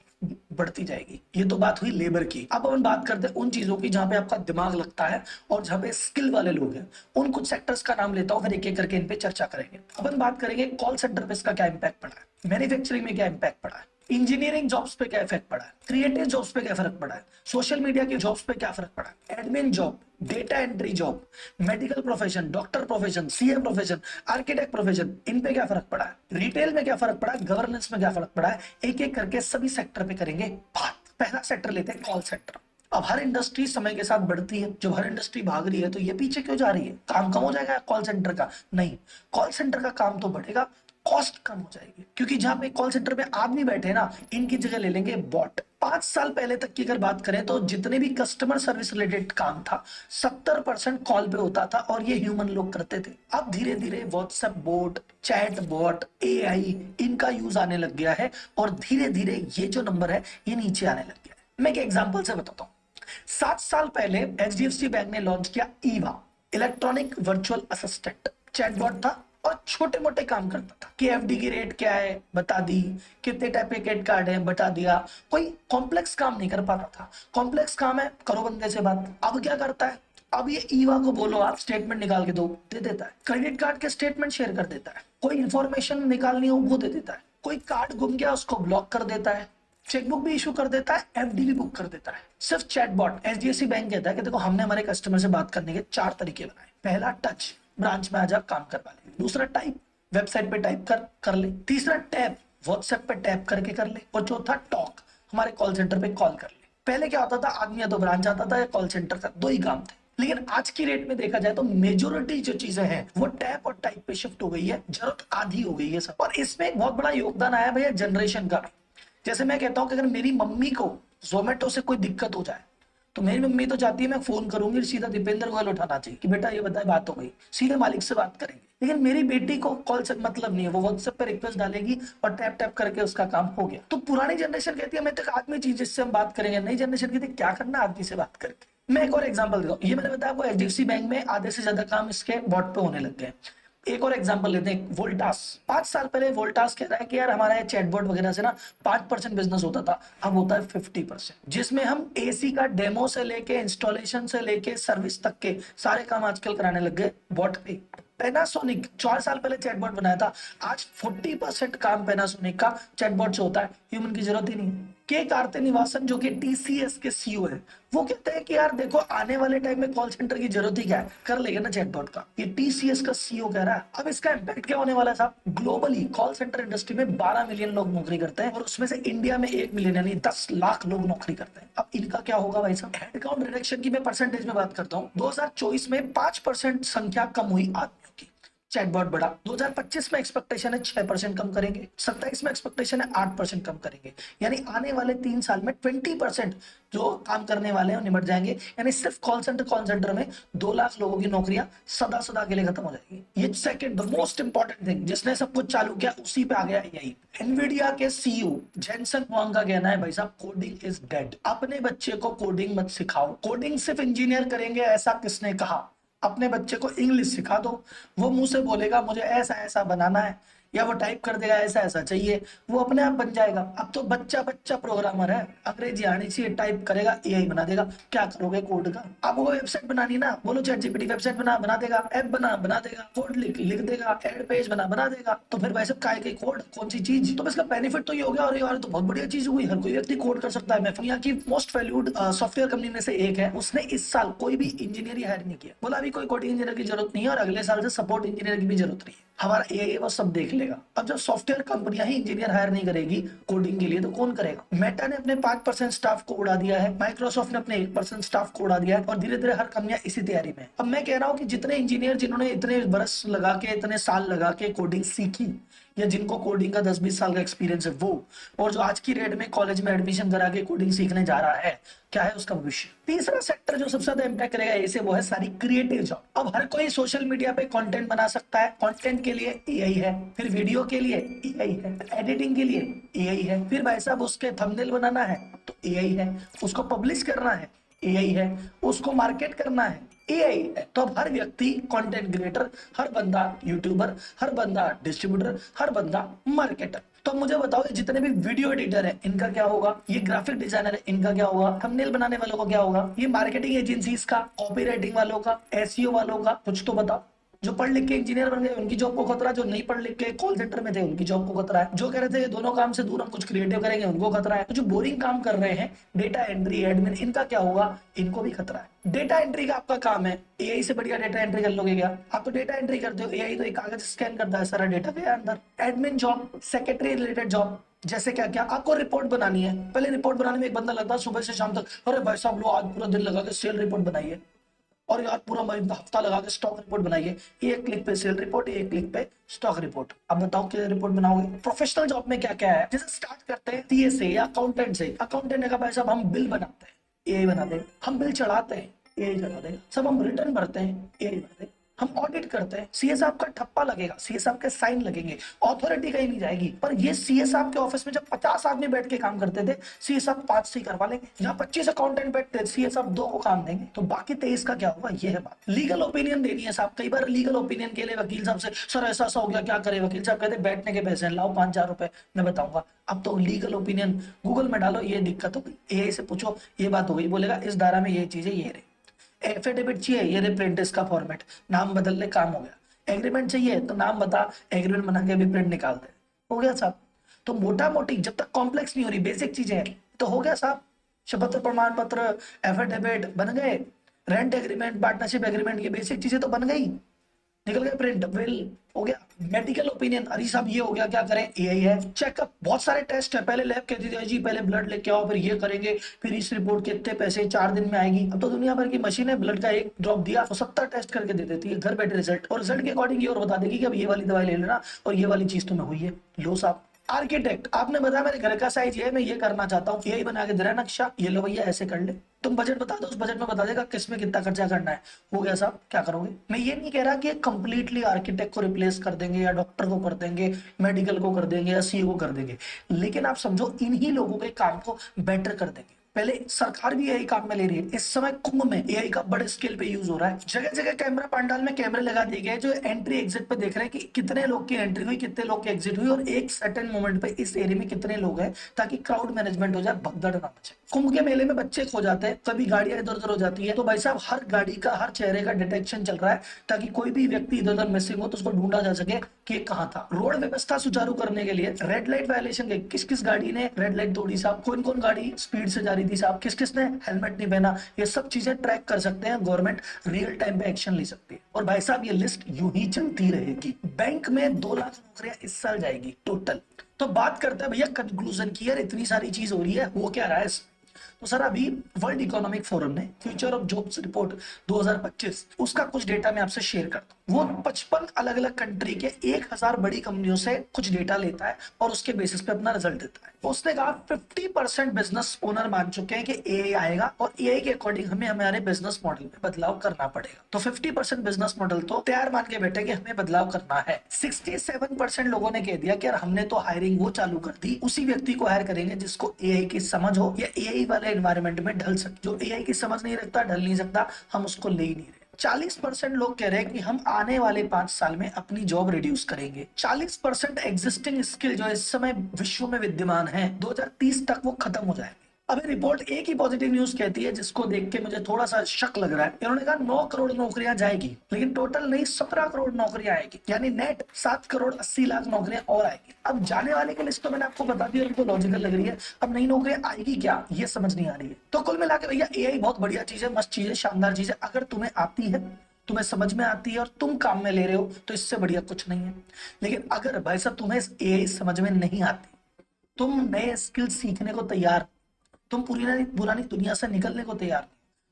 बढ़ती जाएगी। ये तो बात हुई लेबर की। अब अपन बात करते हैं उन चीजों की जहां पे आपका दिमाग लगता है और जहां पे स्किल वाले लोग हैं। उन कुछ सेक्टर्स का नाम लेता हूं, फिर एक एक करके इन पे चर्चा करेंगे। अपन बात करेंगे कॉल सेंटर पे इसका क्या इंपैक्ट पड़ा है, मैन्युफैक्चरिंग में क्या इंपैक्ट पड़ा है, इंजीनियरिंग जॉब्स पे क्या इफेक्ट पड़ा है, क्रिएटिव जॉब्स पे क्या फर्क पड़ा है, सोशल मीडिया की जॉब्स पे क्या फर्क पड़ा है, admin job, data entry job, medical profession, doctor profession, CA profession, architect profession, इन पे क्या फर्क पड़ा है, रिटेल में क्या फर्क पड़ा है, गवर्नेंस में क्या फर्क पड़ा है। एक एक करके सभी सेक्टर पे करेंगे बात। पहला सेक्टर लेते हैं कॉल सेक्टर। अब हर इंडस्ट्री समय के साथ बढ़ती है, जब हर इंडस्ट्री भाग रही है तो ये पीछे क्यों जा रही है? काम कम हो जाएगा कॉल सेंटर का? नहीं, कॉल सेंटर का काम तो बढ़ेगा, कॉस्ट कम हो जाएगी। क्योंकि जहां पे कॉल सेंटर पे आदमी बैठे ना, इनकी जगह ले लेंगे बॉट। 5 साल पहले तक की अगर बात करें तो जितने भी कस्टमर सर्विस रिलेटेड काम था 70% कॉल पे होता था और ये ह्यूमन लोग करते थे। अब धीरे धीरे WhatsApp boat, chat bot, AI, इनका यूज आने लग गया है और धीरे धीरे ये जो नंबर है ये नीचे आने लग गया है। मैं एक एग्जाम्पल से बताता हूँ। 7 साल पहले एचडीएफसी बैंक ने लॉन्च किया Eva, electronic virtual assistant. Chatbot था और छोटे मोटे काम करता था कि एफडी की रेट क्या है बता दी, कितने टाइप के क्रेडिट कार्ड है बता दिया। कोई कॉम्प्लेक्स काम नहीं कर पाता था। कॉम्प्लेक्स काम है, करो बंदे से बात। अब क्या करता है, अब ये ईवा को बोलो आप स्टेटमेंट निकाल के दो, दे देता है। क्रेडिट कार्ड के स्टेटमेंट शेयर कर देता है। कोई इंफॉर्मेशन निकालनी हो वो दे देता है। कोई कार्ड गुम गया उसको ब्लॉक कर देता है। चेकबुक भी इशू कर देता है, एफडी भी बुक कर देता है। सिर्फ चैटबॉट। एचडीएफसी बैंक कहता है कि देखो हमने हमारे कस्टमर से बात करने के 4 तरीके बनाए। पहला टच, ब्रांच में आजा काम करवा ले। दूसरा टाइप, वेबसाइट पे टाइप कर ले। तीसरा टैप, व्हाट्सएप पे टैप करके कर ले। और चौथा टॉक, हमारे कॉल सेंटर पे कॉल कर ले। पहले क्या होता था, आदमी या तो ब्रांच आता था या कॉल सेंटर था, 2 ही काम थे। लेकिन आज की रेट में देखा जाए तो मेजोरिटी जो चीजें हैं वो टैप और टाइप पे शिफ्ट हो गई है। जरूरत आधी हो गई है सब। और इसमें एक बहुत बड़ा योगदान आया भैया जनरेशन का। जैसे मैं कहता हूं कि अगर मेरी मम्मी को जोमेटो से कोई दिक्कत हो जाए तो मेरी मम्मी तो चाहती है मैं फोन करूंगी, सीधा दीपेंद्र गोयल उठाना चाहिए कि बेटा ये बताए बात हो गई, सीधे मालिक से बात करेंगे। लेकिन मेरी बेटी को कॉल से मतलब नहीं है, वो व्हाट्सएप पे रिक्वेस्ट डालेगी और टैप टैप करके उसका काम हो गया। तो पुरानी जनरेशन कहती है मैं तो एक आदमी चीज जिससे हम बात करेंगे, नई जनरेशन कहती है क्या करना आदमी से बात करके। मैं एक और एग्जाम्पल देता हूँ। ये मैंने बताया आपको एचडीएफसी बैंक में आधे से ज्यादा काम इसके बॉट पे होने लग गए। एक और एग्जांपल लेते हैं, वोल्टास। 5 साल पहले वोल्टास कह रहा है कि यार हमारा चैटबॉट वगैरह से ना 5% बिजनेस होता था, अब होता है 50%, जिसमें हम एसी का डेमो से लेके इंस्टॉलेशन से लेके सर्विस तक के सारे काम आजकल कराने लग गए बॉट पे। पैनासोनिक 4 साल पहले चैटबॉट बनाया था, आज 40% काम पैनासोनिक का चैटबॉट से होता है, ह्यूमन की जरूरत ही नहीं। के कार्तिनिवासन जो कि टीसीएस के सीईओ है, वो कहते हैं कि यार देखो आने वाले टाइम में कॉल सेंटर की जरूरत ही क्या है, कर लेगा ना चैटबॉट का। ये टीसीएस का सीईओ कह रहा है। अब इसका इम्पैक्ट क्या होने वाला है साहब, ग्लोबली कॉल सेंटर इंडस्ट्री में 12 मिलियन लोग नौकरी करते हैं और उसमें से इंडिया में 1 मिलियन यानी 10 लाख लोग नौकरी करते हैं। अब इनका क्या होगा भाई साहब। हेडकाउंट रिडक्शन की मैं परसेंटेज में बात करता हूँ, 2024 में 5% संख्या कम हुई आदमियों की, चैटबॉट बढ़ा। 2025 में एक्सपेक्टेशन है 6% कम करेंगे, 27 में एक्सपेक्टेशन है 8% कम करेंगे, यानी आने वाले 3 साल में 20% जो काम करने वाले हैं निमट जाएंगे। यानी सिर्फ कॉल सेंटर में 2 लाख लोगों की नौकरियां सदा के लिए खत्म हो जाएगी। ये second the most important thing जिसने सब कुछ चालू किया उसी पे आ गया यही। एनवीडिया के सीईओ जेनसन हुआंग का कहना है भाई साहब कोडिंग इज डेड। अपने बच्चे को कोडिंग मत सिखाओ, कोडिंग सिर्फ इंजीनियर करेंगे ऐसा किसने कहा। अपने बच्चे को इंग्लिश सिखा दो, वो मुंह से बोलेगा मुझे ऐसा ऐसा बनाना है, या वो टाइप कर देगा ऐसा ऐसा चाहिए, वो अपने आप बन जाएगा। अब तो बच्चा प्रोग्रामर है, अंग्रेजी आनी चाहिए, टाइप करेगा एआई बना देगा। क्या करोगे कोड का। आपको वेबसाइट बनानी ना, बोलो चैट जीपीटी वेबसाइट बना देगा, ऐप बना देगा, कोड लिख देगा, एड पेज बना देगा। तो फिर भाई साहब काय के कोड, कौन सी चीज। तो इसका बेनिफिट तो ये हो गया और यार तो बहुत बढ़िया चीज हुई, हर कोई व्यक्ति कोड कर सकता है। मैं यहाँ की मोस्ट वैल्यूड सॉफ्टवेयर कंपनी में से एक है, उसने इस साल कोई भी इंजीनियर हायर नहीं किया। बोला अभी कोई कोडिंग इंजीनियर की जरूरत नहीं है और अगले साल से सपोर्ट इंजीनियर की भी जरूरत नहीं है, हमारा एआई वो सब देख लेगा। अब जब सॉफ्टवेयर कंपनियां ही इंजीनियर हायर नहीं करेगी कोडिंग के लिए तो कौन करेगा। मेटा ने अपने 5% स्टाफ को उड़ा दिया है, माइक्रोसॉफ्ट ने अपने 1% स्टाफ को उड़ा दिया है और धीरे धीरे हर कंपनियां इसी तैयारी में। अब मैं कह रहा हूं कि जितने इंजीनियर जिन्होंने इतने बरस लगा के इतने साल लगा के कोडिंग सीखी या जिनको कोडिंग का 10-20 साल का एक्सपीरियंस है वो, और जो आज की रेट में कॉलेज में एडमिशन करा के कोडिंग सीखने जा रहा है, क्या है उसका भविष्य। तीसरा सेक्टर जो सबसे ज्यादा इम्पैक्ट करेगा इसे वो है सारी क्रिएटिव जॉब। अब हर कोई सोशल मीडिया पे कंटेंट बना सकता है, कंटेंट के लिए एआई है, फिर वीडियो के लिए एआई है, एडिटिंग के लिए एआई है, फिर भाई साहब उसके थंबनेल बनाना है तो एआई है, उसको पब्लिश करना है एआई है, उसको मार्केट करना है एआई है। तो अब हर व्यक्ति कंटेंट क्रिएटर, हर बंदा यूट्यूबर, हर बंदा डिस्ट्रीब्यूटर, हर बंदा मार्केटर। तो मुझे बताओ जितने भी वीडियो एडिटर है इनका क्या होगा, ये ग्राफिक डिजाइनर है इनका क्या होगा, थंबनेल बनाने वालों का क्या होगा, ये मार्केटिंग एजेंसीज का, कॉपी राइटिंग वालों का, एसईओ वालों का, कुछ तो बताओ। जो पढ़ लिख के इंजीनियर बन गए उनकी जॉब को खतरा, जो नहीं पढ़ लिख के कॉल सेंटर में थे उनकी जॉब को खतरा है, जो कह रहे थे ये दोनों काम से दूर हम कुछ क्रिएटिव करेंगे उनको खतरा है, तो जो बोरिंग काम कर रहे हैं डेटा एंट्री एडमिन इनका क्या होगा, इनको भी खतरा है। डेटा एंट्री का आपका काम है, एआई से बढ़िया डेटा एंट्री कर लोगे क्या। आप तो डेटा एंट्री करते हो, एआई तो एक कागज स्कैन करता है, सारा डेटा गया अंदर। Admin job, secretary related job, जैसे क्या क्या आपको रिपोर्ट बनानी है। पहले रिपोर्ट बनाने में एक बंदा लगता है सुबह से शाम तक, अरे भाई साहब लो आज पूरा दिन लगा के सेल रिपोर्ट बनाइए, और यार पूरा हफ्ता लगा के स्टॉक रिपोर्ट बनाइए, एक क्लिक पे सेल रिपोर्ट, एक क्लिक पे स्टॉक रिपोर्ट। अब बताओ क्या रिपोर्ट बनाओगे। प्रोफेशनल जॉब में क्या क्या है, जैसे स्टार्ट करते हैं सीए से या अकाउंटेंट से। अकाउंटेंट ने कहा भाई साहब हम बिल बनाते हैं, एआई बना देगा। हम बिल चढ़ाते हैं, एआई चढ़ा देगा। सब हम रिटर्न भरते हैं, एआई भर देगा। हम ऑडिट करते हैं, सीए साहब का ठप्पा लगेगा, सीए साहब के साइन लगेंगे, अथॉरिटी कहीं नहीं जाएगी। पर ये सीए साहब के ऑफिस में जब 50 आदमी बैठ के काम करते थे, सीए साहब 5 से करवा लेंगे। यहाँ 25 अकाउंटेंट बैठते, सीए साहब 2 को काम देंगे, तो बाकी 23 का क्या होगा, ये है बात। लीगल ओपिनियन देनी है साहब। कई बार लीगल ओपिनियन के लिए वकील साहब से सर ऐसा हो गया क्या करे, वकील साहब कहते बैठने के पैसे लाओ 5,000 रुपए मैं बताऊंगा। अब तो लीगल ओपिनियन गूगल में डालो, ये दिक्कत हो गई, एआई से पूछो ये बात हो गई, बोलेगा इस धारा में ये चीजें ये रही। एफिडेविट चाहिए, ये रे प्रिंट इसका फॉर्मेट, नाम बदल ले काम हो गया। एग्रीमेंट चाहिए तो नाम बता, एग्रीमेंट बना के भी प्रिंट निकाल दे, हो गया साहब। तो मोटा मोटी जब तक कॉम्प्लेक्स नहीं हो रही, बेसिक चीजें हैं तो हो गया साहब। शपथ प्रमाण पत्र, एफिडेविट बन गए, रेंट एग्रीमेंट, पार्टनरशिप एग्रीमेंट, ये बेसिक चीजें तो बन गई, निकल गए प्रिंट, विल हो गया। मेडिकल ओपिनियन, अरे साहब ये हो गया, क्या करें, एआई है। चेकअप, बहुत सारे टेस्ट है, पहले लैब कहती थी जी पहले ब्लड लेके आओ, फिर ये करेंगे, फिर इस रिपोर्ट के इतने पैसे 4 दिन में आएगी। अब तो दुनिया भर की मशीन है, ब्लड का एक ड्रॉप दिया तो 70 टेस्ट करके दे देती है घर बैठे रिजल्ट, और रिजल्ट के अकॉर्डिंग ये और बता देगी कि अब ये वाली दवाई ले लेना और ये वाली चीज तुम्हें हुई है। लो साहब। आर्किटेक्ट, आपने बताया मेरे घर का साइज ये है, मैं ये करना चाहता हूँ, यही बना के दे रहा है नक्शा, ये लो भैया ऐसे कर ले, तुम बजट बता दो, उस बजट में बता देगा किस में कितना खर्चा करना है, हो गया साहब, क्या करोगे। मैं ये नहीं कह रहा कि कंप्लीटली आर्किटेक्ट को रिप्लेस कर देंगे या डॉक्टर को कर देंगे, मेडिकल को कर देंगे या सीए को कर देंगे, लेकिन आप समझो इन्हीं लोगों के काम को बेटर कर देंगे। पहले सरकार भी यही काम में ले रही है। इस समय कुंभ में एआई का बड़े स्केल पे यूज हो रहा है, जगह जगह कैमरा, पंडाल में कैमरे लगा दिए गए जो एंट्री एग्जिट पे देख रहे हैं कि कितने लोग की एंट्री हुई, कितने लोग की एग्जिट हुई, और एक सर्टेन मोमेंट पे इस एरिया में कितने लोग हैं, ताकि क्राउड मैनेजमेंट हो जाए, भगदड़ ना मचे। कुंभ के मेले में बच्चे खो जाते हैं, कभी गाड़ियां इधर उधर हो जाती है, तो भाई साहब हर गाड़ी का, हर चेहरे का डिटेक्शन चल रहा है, ताकि कोई भी व्यक्ति इधर उधर मिसिंग हो तो उसको ढूंढा जा सके कि कहां था। रोड व्यवस्था सुचारू करने के लिए रेड लाइट वायलेशन के किस किस गाड़ी ने रेड लाइट तोड़ी साहब, कौन कौन गाड़ी स्पीड से जा रही थी साहब, किस किस ने हेलमेट नहीं पहना, ये सब चीजें ट्रैक कर सकते हैं, गवर्नमेंट रियल टाइम पे एक्शन ले सकती है। और भाई साहब ये लिस्ट यूं ही चलती रहेगी। बैंक में 2 लाख नौकरियां इस साल जाएगी टोटल। तो बात करते हैं भैया कंक्लूजन की, यार इतनी सारी चीज हो रही है, वो क्या रहा है। तो सर अभी वर्ल्ड इकोनॉमिक फोरम ने फ्यूचर ऑफ जॉब्स रिपोर्ट 2025 उसका कुछ डेटा मैं आपसे शेयर करता हूँ। वो 55 अलग अलग कंट्री के 1000 बड़ी कंपनियों से कुछ डेटा लेता है और उसके बेसिस पे अपना रिजल्ट देता है। उसने कहा 50% बिजनेस ओनर मान चुके हैं कि एआई आएगा और एआई के अकॉर्डिंग हमें हमारे बिजनेस मॉडल में बदलाव करना पड़ेगा। तो 50% बिजनेस मॉडल तो तैयार मान के बैठे कि हमें बदलाव करना है। 67% लोगों ने कह दिया कि यार हमने तो हायरिंग वो चालू कर दी, उसी व्यक्ति को हायर करेंगे जिसको एआई की समझ हो या एआई वाले एनवायरनमेंट में ढल सके। जो एआई की समझ नहीं रखता, ढल नहीं सकता, हम उसको ले ही नहीं रहे। 40% लोग कह रहे हैं कि हम आने वाले 5 साल में अपनी जॉब रिड्यूस करेंगे। 40% एग्जिस्टिंग स्किल जो इस समय विश्व में विद्यमान है 2030 तक वो खत्म हो जाएंगे। अभी रिपोर्ट एक ही पॉजिटिव न्यूज कहती है जिसको देख के मुझे थोड़ा सा शक लग रहा है। इन्होंने कहा 9 करोड़ नौकरियां जाएगी, लेकिन टोटल नहीं 17 करोड़ नौकरियां आएगी, यानी नेट 7 करोड़ 80 लाख नौकरियां और आएगी। अब जाने वाले की लिस्ट तो मैंने आपको बता दी और उनको लॉजिकल लग रही है, अब नई नौकरियां आएगी क्या ये समझ नहीं आ रही है। तो कुल मिला के भैया एआई बहुत बढ़िया चीज है, मस्त चीज है, शानदार चीज है। अगर तुम्हें आती है, तुम्हें समझ में आती है और तुम काम में ले रहे हो तो इससे बढ़िया कुछ नहीं है। लेकिन अगर भाई साहब तुम्हें एआई समझ में नहीं आती, तुम नए स्किल सीखने को तैयार, तुम पुरानी दुनिया से निकलने को तैयार,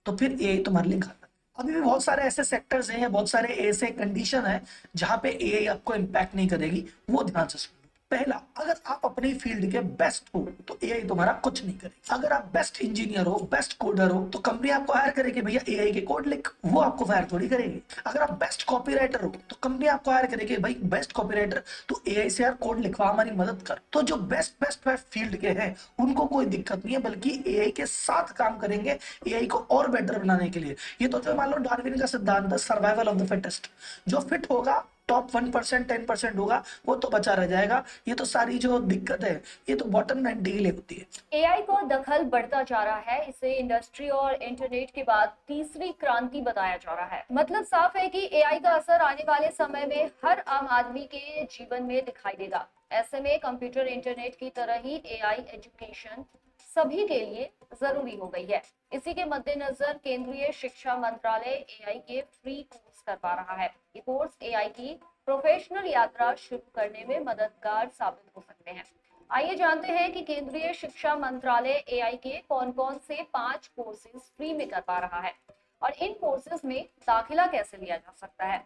तो फिर एआई तुम्हारे लिए घातक। अभी भी बहुत सारे ऐसे सेक्टर्स हैं, बहुत सारे ऐसे कंडीशन है जहां पे एआई आपको इंपैक्ट नहीं करेगी, वो ध्यान से सुनो। पहला, अगर आप अपनी फील्ड के बेस्ट हो तो एआई तुम्हारा कुछ नहीं करेगा। अगर आप बेस्ट इंजीनियर हो, बेस्ट कोडर हो, तो कंपनी आपको हायर करेगी, भैया एआई के कोड लिख, वो आपको फायर थोड़ी करेगी। अगर आप बेस्ट कॉपीराइटर हो तो कंपनी आपको हायर करेगी, भाई बेस्ट कॉपीराइटर तो एआई से यार कोड लिखवा, हमारी मदद कर। तो जो बेस्ट फील्ड के हैं उनको कोई दिक्कत नहीं है, बल्कि एआई के साथ काम करेंगे एआई को और बेटर बनाने के लिए। ये तो जो मान लो डार्विन का सिद्धांत है, सर्वाइवल ऑफ द फिटेस्ट, जो फिट होगा टॉप 1% 10% होगा वो तो बचा रह जाएगा। ये तो सारी जो दिक्कत है ये तो बॉटम लाइन डील होती है। एआई का दखल बढ़ता जा रहा है, इसे इंडस्ट्री और इंटरनेट के बाद तीसरी क्रांति बताया जा रहा है। मतलब साफ है कि एआई का असर आने वाले समय में हर आम आदमी के जीवन में दिखाई देगा। ऐसे में कंप्यूटर इंटरनेट की तरह ही एआई एजुकेशन सभी के लिए जरूरी हो गई है। इसी के मद्देनजर केंद्रीय शिक्षा मंत्रालय एआई के फ्री कोर्स करवा रहा है। ये कोर्स एआई की प्रोफेशनल यात्रा शुरू करने में मददगार साबित हो सकते हैं। आइए जानते हैं कि केंद्रीय शिक्षा मंत्रालय एआई के कौन-कौन से 5 कोर्सेज फ्री में करवा रहा है और इन कोर्सेज में दाखिला कैसे लिया जा सकता है।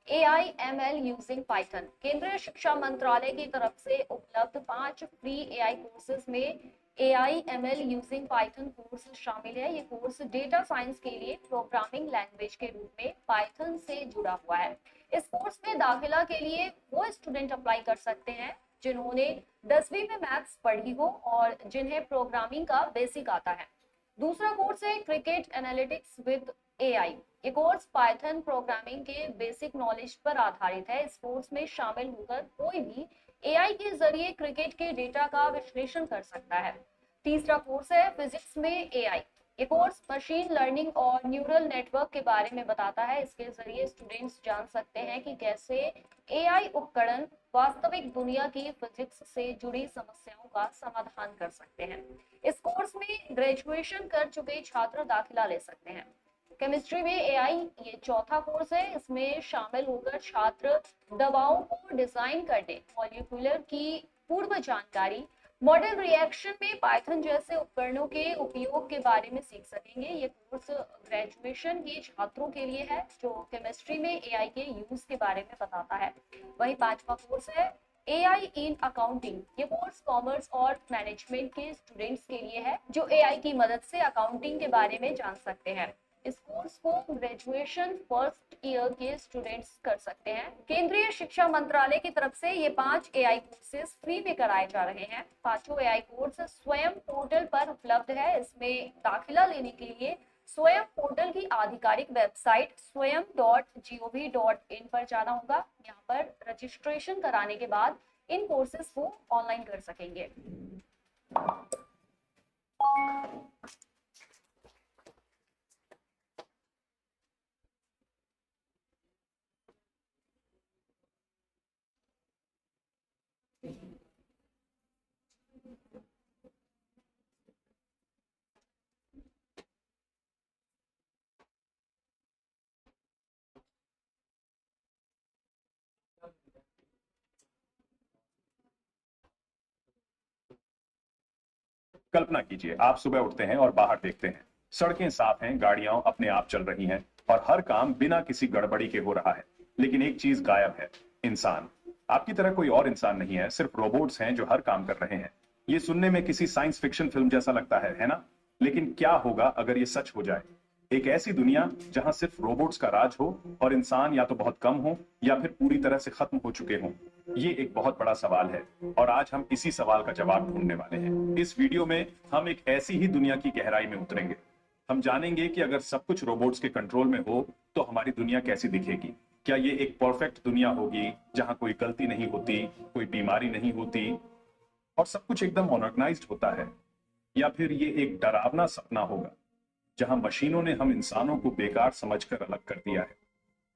AIML यूजिंग पाइथन, केंद्रीय शिक्षा मंत्रालय की तरफ से उपलब्ध 5 फ्री एआई कोर्सेज में AIML यूजिंग पाइथन कोर्स शामिल है। ये कोर्स डेटा साइंस के लिए प्रोग्रामिंग लैंग्वेज के रूप में पाइथन से जुड़ा हुआ है। इस कोर्स में दाखिला के लिए वो स्टूडेंट अप्लाई कर सकते हैं जिन्होंने 10वीं में मैथ्स पढ़ी हो और जिन्हें प्रोग्रामिंग का बेसिक आता है। दूसरा कोर्स है क्रिकेट एनालिटिक्स विद एआई। ये कोर्स पाइथन प्रोग्रामिंग के बेसिक नॉलेज पर आधारित है। इस कोर्स में शामिल होकर कोई भी एआई के जरिए क्रिकेट के डेटा का विश्लेषण कर सकता है। तीसरा कोर्स है फिजिक्स में एआई। ये कोर्स मशीन लर्निंग और न्यूरल नेटवर्क के बारे में बताता है। इसके जरिए स्टूडेंट्स जान सकते हैं कि कैसे एआई उपकरण वास्तविक दुनिया की फिजिक्स से जुड़ी समस्याओं का समाधान कर सकते हैं। इस कोर्स में ग्रेजुएशन कर चुके छात्र दाखिला ले सकते हैं। केमिस्ट्री में एआई ये चौथा कोर्स है। इसमें शामिल होकर छात्र दवाओं को डिजाइन करने, मॉलिक्यूलर की पूर्व जानकारी, मॉडल रिएक्शन में पाइथन जैसे उपकरणों के उपयोग के बारे में सीख सकेंगे। ये कोर्स ग्रेजुएशन के छात्रों के लिए है जो केमिस्ट्री में एआई के यूज के बारे में बताता है। वही पांचवा कोर्स है एआई इन अकाउंटिंग। ये कोर्स कॉमर्स और मैनेजमेंट के स्टूडेंट्स के लिए है जो एआई की मदद से अकाउंटिंग के बारे में जान सकते हैं। इस कोर्स को ग्रेजुएशन फर्स्ट ईयर के स्टूडेंट्स कर सकते हैं। केंद्रीय शिक्षा मंत्रालय की तरफ से ये 5 एआई कोर्सेज फ्री में कराए जा रहे हैं। पांचों एआई कोर्स स्वयं पोर्टल पर उपलब्ध है। इसमें दाखिला लेने के लिए स्वयं पोर्टल की आधिकारिक वेबसाइट swayam.gov.in पर जाना होगा। यहाँ पर रजिस्ट्रेशन कराने के बाद इन कोर्सेज को ऑनलाइन कर सकेंगे। कल्पना कीजिए, आप सुबह उठते हैं और बाहर देखते हैं, सड़कें साफ हैं, गाड़ियां अपने आप चल रही हैं और हर काम बिना किसी गड़बड़ी के हो रहा है। लेकिन एक चीज गायब है, इंसान। आपकी तरह कोई और इंसान नहीं है, सिर्फ रोबोट्स हैं जो हर काम कर रहे हैं। ये सुनने में किसी साइंस फिक्शन फिल्म जैसा लगता है ना? लेकिन क्या होगा अगर ये सच हो जाए? एक ऐसी दुनिया जहां सिर्फ रोबोट्स का राज हो और इंसान या तो बहुत कम हो या फिर पूरी तरह से खत्म हो चुके हों। ये एक बहुत बड़ा सवाल है और आज हम इसी सवाल का जवाब ढूंढने वाले हैं। इस वीडियो में हम एक ऐसी ही दुनिया की गहराई में उतरेंगे। हम जानेंगे कि अगर सब कुछ रोबोट्स के कंट्रोल में हो तो हमारी दुनिया कैसी दिखेगी। क्या ये एक परफेक्ट दुनिया होगी जहां कोई गलती नहीं होती, कोई बीमारी नहीं होती और सब कुछ एकदम ऑर्गेनाइज्ड होता है, या फिर ये एक डरावना सपना होगा जहां मशीनों ने हम इंसानों को बेकार समझकर अलग कर दिया है।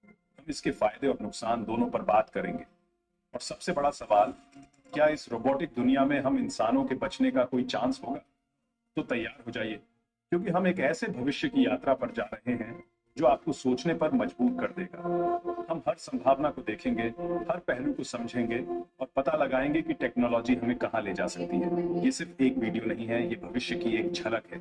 हम इसके फायदे और नुकसान दोनों पर बात करेंगे और सबसे बड़ा सवाल, क्या इस रोबोटिक दुनिया में हम इंसानों के बचने का कोई चांस होगा? तो तैयार हो जाइए, क्योंकि हम एक ऐसे भविष्य की यात्रा पर जा रहे हैं जो आपको सोचने पर मजबूर कर देगा। हम हर संभावना को देखेंगे, हर पहलू को समझेंगे और पता लगाएंगे कि टेक्नोलॉजी हमें कहां ले जा सकती है। ये सिर्फ एक वीडियो नहीं है, ये भविष्य की एक झलक है।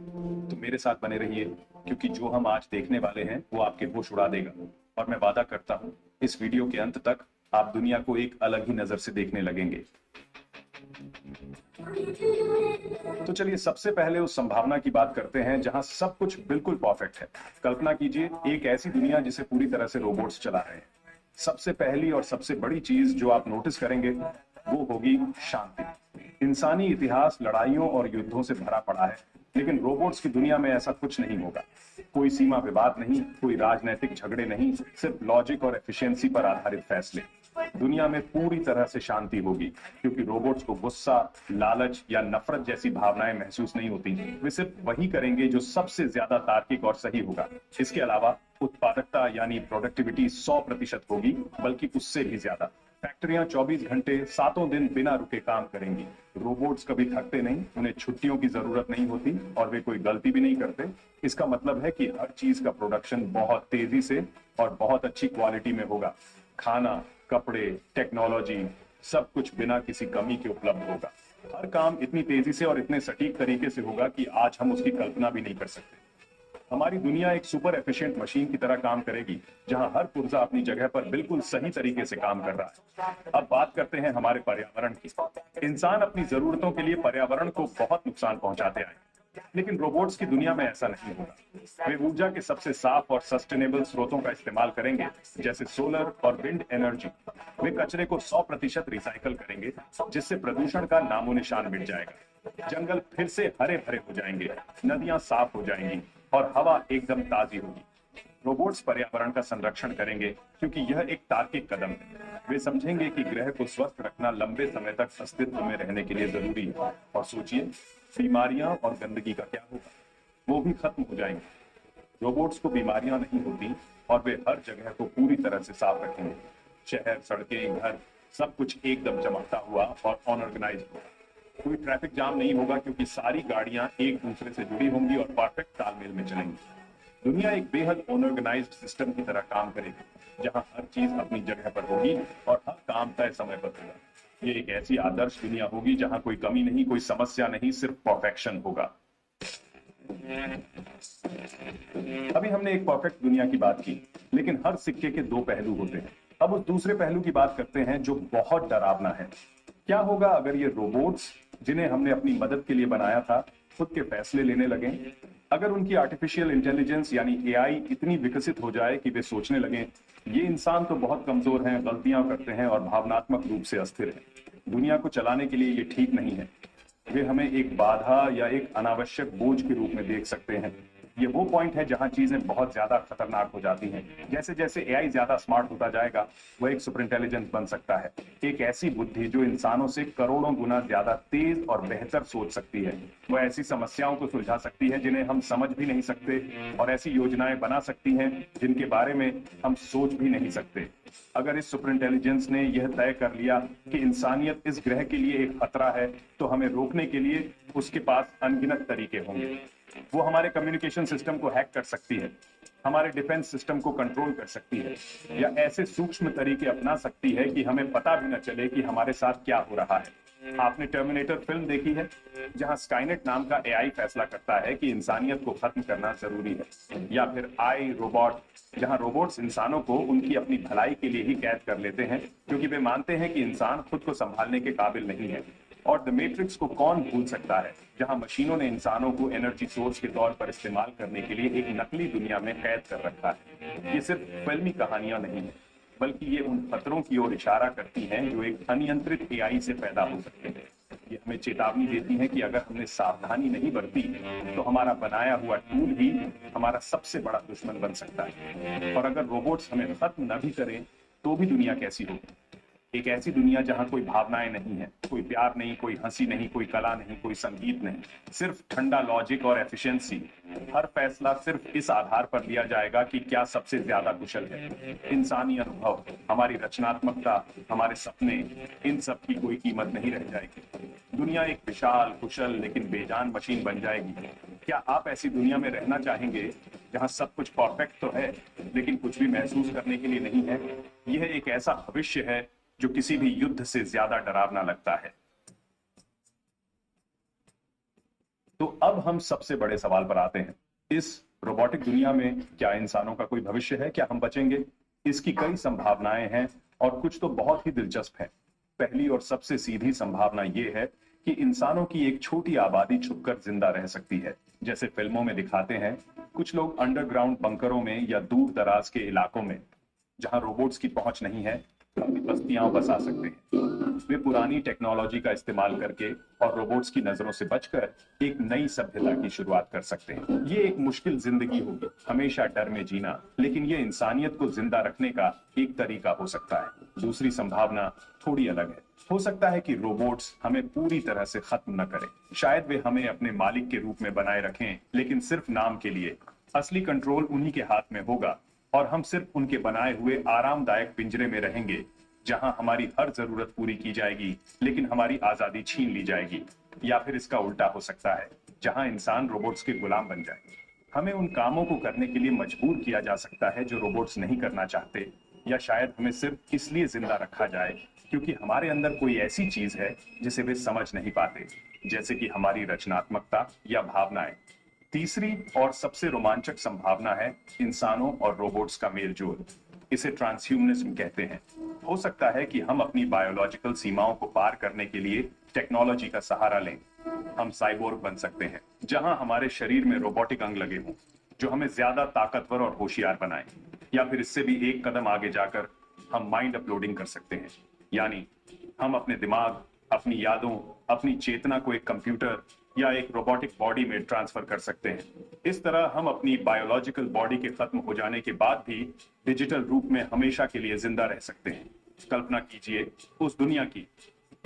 तो मेरे साथ बने रहिए, क्योंकि जो हम आज देखने वाले हैं वो आपके होश उड़ा देगा। और मैं वादा करता हूं, इस वीडियो के अंत तक आप दुनिया को एक अलग ही नजर से देखने लगेंगे। तो चलिए सबसे पहले उस संभावना की बात करते हैं जहां सब कुछ बिल्कुल परफेक्ट है। कल्पना कीजिए एक ऐसी दुनिया जिसे पूरी तरह से रोबोट्स चला रहे हैं। सबसे पहली और सबसे बड़ी चीज जो आप नोटिस करेंगे वो होगी शांति। इंसानी इतिहास लड़ाइयों और युद्धों से भरा पड़ा है, लेकिन रोबोट्स की दुनिया में ऐसा कुछ नहीं होगा। कोई सीमा विवाद नहीं, कोई राजनीतिक झगड़े नहीं, सिर्फ लॉजिक और एफिशिएंसी पर आधारित फैसले। दुनिया में पूरी तरह से शांति होगी, क्योंकि रोबोट्स को गुस्सा, लालच या नफरत जैसी भावनाएं महसूस नहीं होती। वे सिर्फ वही करेंगे जो सबसे ज्यादा तार्किक और सही होगा। इसके अलावा उत्पादकता यानी प्रोडक्टिविटी 100% होगी, बल्कि उससे भी ज्यादा। फैक्ट्रियां 24 घंटे 7 दिन बिना रुके काम करेंगी। रोबोट्स कभी थकते नहीं, उन्हें छुट्टियों की जरूरत नहीं होती और वे कोई गलती भी नहीं करते। इसका मतलब है कि हर चीज का प्रोडक्शन बहुत तेजी से और बहुत अच्छी क्वालिटी में होगा। खाना, कपड़े, टेक्नोलॉजी, सब कुछ बिना किसी कमी के उपलब्ध होगा। हर काम इतनी तेजी से और इतने सटीक तरीके से होगा कि आज हम उसकी कल्पना भी नहीं कर सकते। हमारी दुनिया एक सुपर एफिशिएंट मशीन की तरह काम करेगी, जहां हर पुर्जा अपनी जगह पर बिल्कुल सही तरीके से काम कर रहा है। अब बात करते हैं हमारे पर्यावरण की। इंसान अपनी जरूरतों के लिए पर्यावरण को बहुत नुकसान पहुंचाते आए, लेकिन रोबोट्स की दुनिया में ऐसा नहीं होगा। वे ऊर्जा के सबसे साफ और सस्टेनेबल स्रोतों का इस्तेमाल करेंगे, जैसे सोलर और विंड एनर्जी। वे कचरे को 100% रिसाइकल करेंगे, जिससे प्रदूषण का नामो निशान मिट जाएगा। जंगल फिर से हरे भरे हो जाएंगे, नदियां साफ हो जाएंगी और हवा एकदम ताजी होगी। रोबोट्स पर्यावरण का संरक्षण करेंगे, क्योंकि यह एक तार्किक कदम है। वे समझेंगे कि ग्रह को स्वस्थ रखना लंबे समय तक अस्तित्व में रहने के लिए जरूरी है। और सोचिए, बीमारियां और गंदगी का क्या होगा? वो भी खत्म हो जाएंगे। रोबोट्स को बीमारियां नहीं होती और वे हर जगह को पूरी तरह से साफ रखेंगे। शहर, सड़कें, घर, सब कुछ एकदम चमकता हुआ और अनऑर्गेनाइज्ड होगा। कोई ट्रैफिक जाम नहीं होगा क्योंकि सारी गाड़ियां एक दूसरे से जुड़ी होंगी और परफेक्ट तालमेल में चलेंगी। दुनिया एक बेहद अनऑर्गेनाइज्ड सिस्टम की तरह काम करेगी, जहां हर चीज अपनी जगह पर होगी और हर काम तय समय पर होगा। ये एक ऐसी आदर्श दुनिया होगी जहां कोई कमी नहीं, कोई समस्या नहीं, सिर्फ परफेक्शन होगा। अभी हमने एक परफेक्ट दुनिया की बात की, लेकिन हर सिक्के के दो पहलू होते हैं। अब उस दूसरे पहलू की बात करते हैं जो बहुत डरावना है। क्या होगा अगर ये रोबोट्स, जिन्हें हमने अपनी मदद के लिए बनाया था, खुद के फैसले लेने लगे? अगर उनकी आर्टिफिशियल इंटेलिजेंस यानी एआई इतनी विकसित हो जाए कि वे सोचने लगे ये इंसान तो बहुत कमजोर हैं, गलतियां करते हैं और भावनात्मक रूप से अस्थिर हैं, दुनिया को चलाने के लिए ये ठीक नहीं है, वे हमें एक बाधा या एक अनावश्यक बोझ के रूप में देख सकते हैं। ये वो पॉइंट है जहां चीजें बहुत ज्यादा खतरनाक हो जाती हैं। जैसे जैसे एआई ज्यादा स्मार्ट होता जाएगा, वह एक सुपर इंटेलिजेंस बन सकता है, एक ऐसी बुद्धि जो इंसानों से करोड़ों गुना ज्यादा तेज और बेहतर सोच सकती है। वह ऐसी समस्याओं को सुलझा सकती है जिन्हें हम समझ भी नहीं सकते, और ऐसी योजनाएं बना सकती हैं जिनके बारे में हम सोच भी नहीं सकते। अगर इस सुपर इंटेलिजेंस ने यह तय कर लिया कि इंसानियत इस ग्रह के लिए एक खतरा है, तो हमें रोकने के लिए उसके पास अनगिनत तरीके होंगे। वो हमारे कम्युनिकेशन सिस्टम को हैक कर सकती है, हमारे डिफेंस सिस्टम को कंट्रोल कर सकती है, या ऐसे सूक्ष्म तरीके अपना सकती है कि हमें पता भी न चले कि हमारे साथ क्या हो रहा है। आपने टर्मिनेटर फिल्म देखी है, जहां स्काईनेट नाम का एआई फैसला करता है कि इंसानियत को खत्म करना जरूरी है। या फिर आई रोबोट, जहां रोबोट्स इंसानों को उनकी अपनी भलाई के लिए ही कैद कर लेते हैं क्योंकि वे मानते हैं कि इंसान खुद को संभालने के काबिल नहीं है। और द मैट्रिक्स को कौन भूल सकता है, जहां मशीनों ने इंसानों को एनर्जी सोर्स के तौर पर इस्तेमाल करने के लिए एक नकली दुनिया में कैद कर रखा है। ये सिर्फ फिल्मी कहानियां नहीं है, बल्कि ये उन खतरों की ओर इशारा करती हैं जो एक अनियंत्रित एआई से पैदा हो सकते हैं। ये हमें चेतावनी देती है कि अगर हमने सावधानी नहीं बरती तो हमारा बनाया हुआ टूल ही हमारा सबसे बड़ा दुश्मन बन सकता है। और अगर रोबोट्स हमें खत्म न भी करें तो भी दुनिया कैसी होगी? एक ऐसी दुनिया जहां कोई भावनाएं नहीं है, कोई प्यार नहीं, कोई हंसी नहीं, कोई कला नहीं, कोई संगीत नहीं, सिर्फ ठंडा लॉजिक और एफिशिएंसी। हर फैसला सिर्फ इस आधार पर लिया जाएगा कि क्या सबसे ज्यादा कुशल है। इंसानी अनुभव, हमारी रचनात्मकता, हमारे सपने, इन सब की कोई कीमत नहीं रह जाएगी। दुनिया एक विशाल, कुशल लेकिन बेजान मशीन बन जाएगी। क्या आप ऐसी दुनिया में रहना चाहेंगे जहां सब कुछ परफेक्ट तो है लेकिन कुछ भी महसूस करने के लिए नहीं है? यह एक ऐसा भविष्य है जो किसी भी युद्ध से ज्यादा डरावना लगता है। तो अब हम सबसे बड़े सवाल पर आते हैं। इस रोबोटिक दुनिया में क्या इंसानों का कोई भविष्य है? क्या हम बचेंगे? इसकी कई संभावनाएं हैं और कुछ तो बहुत ही दिलचस्प है। पहली और सबसे सीधी संभावना यह है कि इंसानों की एक छोटी आबादी छुपकर जिंदा रह सकती है। जैसे फिल्मों में दिखाते हैं, कुछ लोग अंडरग्राउंड बंकरों में या दूर दराज के इलाकों में, जहां रोबोट्स की पहुंच नहीं है, अपनी बस्तियां बसा सकते हैं। वे पुरानी टेक्नोलॉजी का इस्तेमाल करके और रोबोट्स की नजरों से बचकर एक नई सभ्यता की शुरुआत कर सकते हैं। ये एक मुश्किल जिंदगी होगी, हमेशा डर में जीना, लेकिन ये इंसानियत को जिंदा रखने का एक तरीका हो सकता है। दूसरी संभावना थोड़ी अलग है। हो सकता है कि रोबोट्स हमें पूरी तरह से खत्म न करें। शायद वे हमें अपने मालिक के रूप में बनाए रखें, लेकिन सिर्फ नाम के लिए। असली कंट्रोल उन्हीं के हाथ में होगा और हम सिर्फ उनके बनाए हुए आरामदायक पिंजरे में रहेंगे, जहां हमारी हर जरूरत पूरी की जाएगी लेकिन हमारी आजादी छीन ली जाएगी। या फिर इसका उल्टा हो सकता है, जहां इंसान रोबोट्स के गुलाम बन जाए। हमें उन कामों को करने के लिए मजबूर किया जा सकता है जो रोबोट्स नहीं करना चाहते, या शायद हमें सिर्फ इसलिए जिंदा रखा जाए क्योंकि हमारे अंदर कोई ऐसी चीज है जिसे वे समझ नहीं पाते, जैसे कि हमारी रचनात्मकता या भावनाएं। तीसरी और सबसे रोमांचक संभावना है इंसानों और रोबोट्स का मेलजोल। इसे ट्रांसह्यूमनिज्म कहते हैं। हो सकता है कि हम अपनी बायोलॉजिकल सीमाओं को पार करने के लिए टेक्नोलॉजी का सहारा लें। हम साइबोर्ग बन सकते हैं, जहां हमारे शरीर में रोबोटिक अंग लगे हों जो हमें ज्यादा ताकतवर और होशियार बनाएं। या फिर इससे भी एक कदम आगे जाकर हम माइंड अपलोडिंग कर सकते हैं, यानी हम अपने दिमाग, अपनी यादों, अपनी चेतना को एक कंप्यूटर या एक रोबोटिक बॉडी में ट्रांसफर कर सकते हैं। इस तरह हम अपनी बायोलॉजिकल बॉडी के खत्म हो जाने के बाद भी डिजिटल रूप में हमेशा के लिए जिंदा रह सकते हैं। कल्पना कीजिए उस दुनिया की,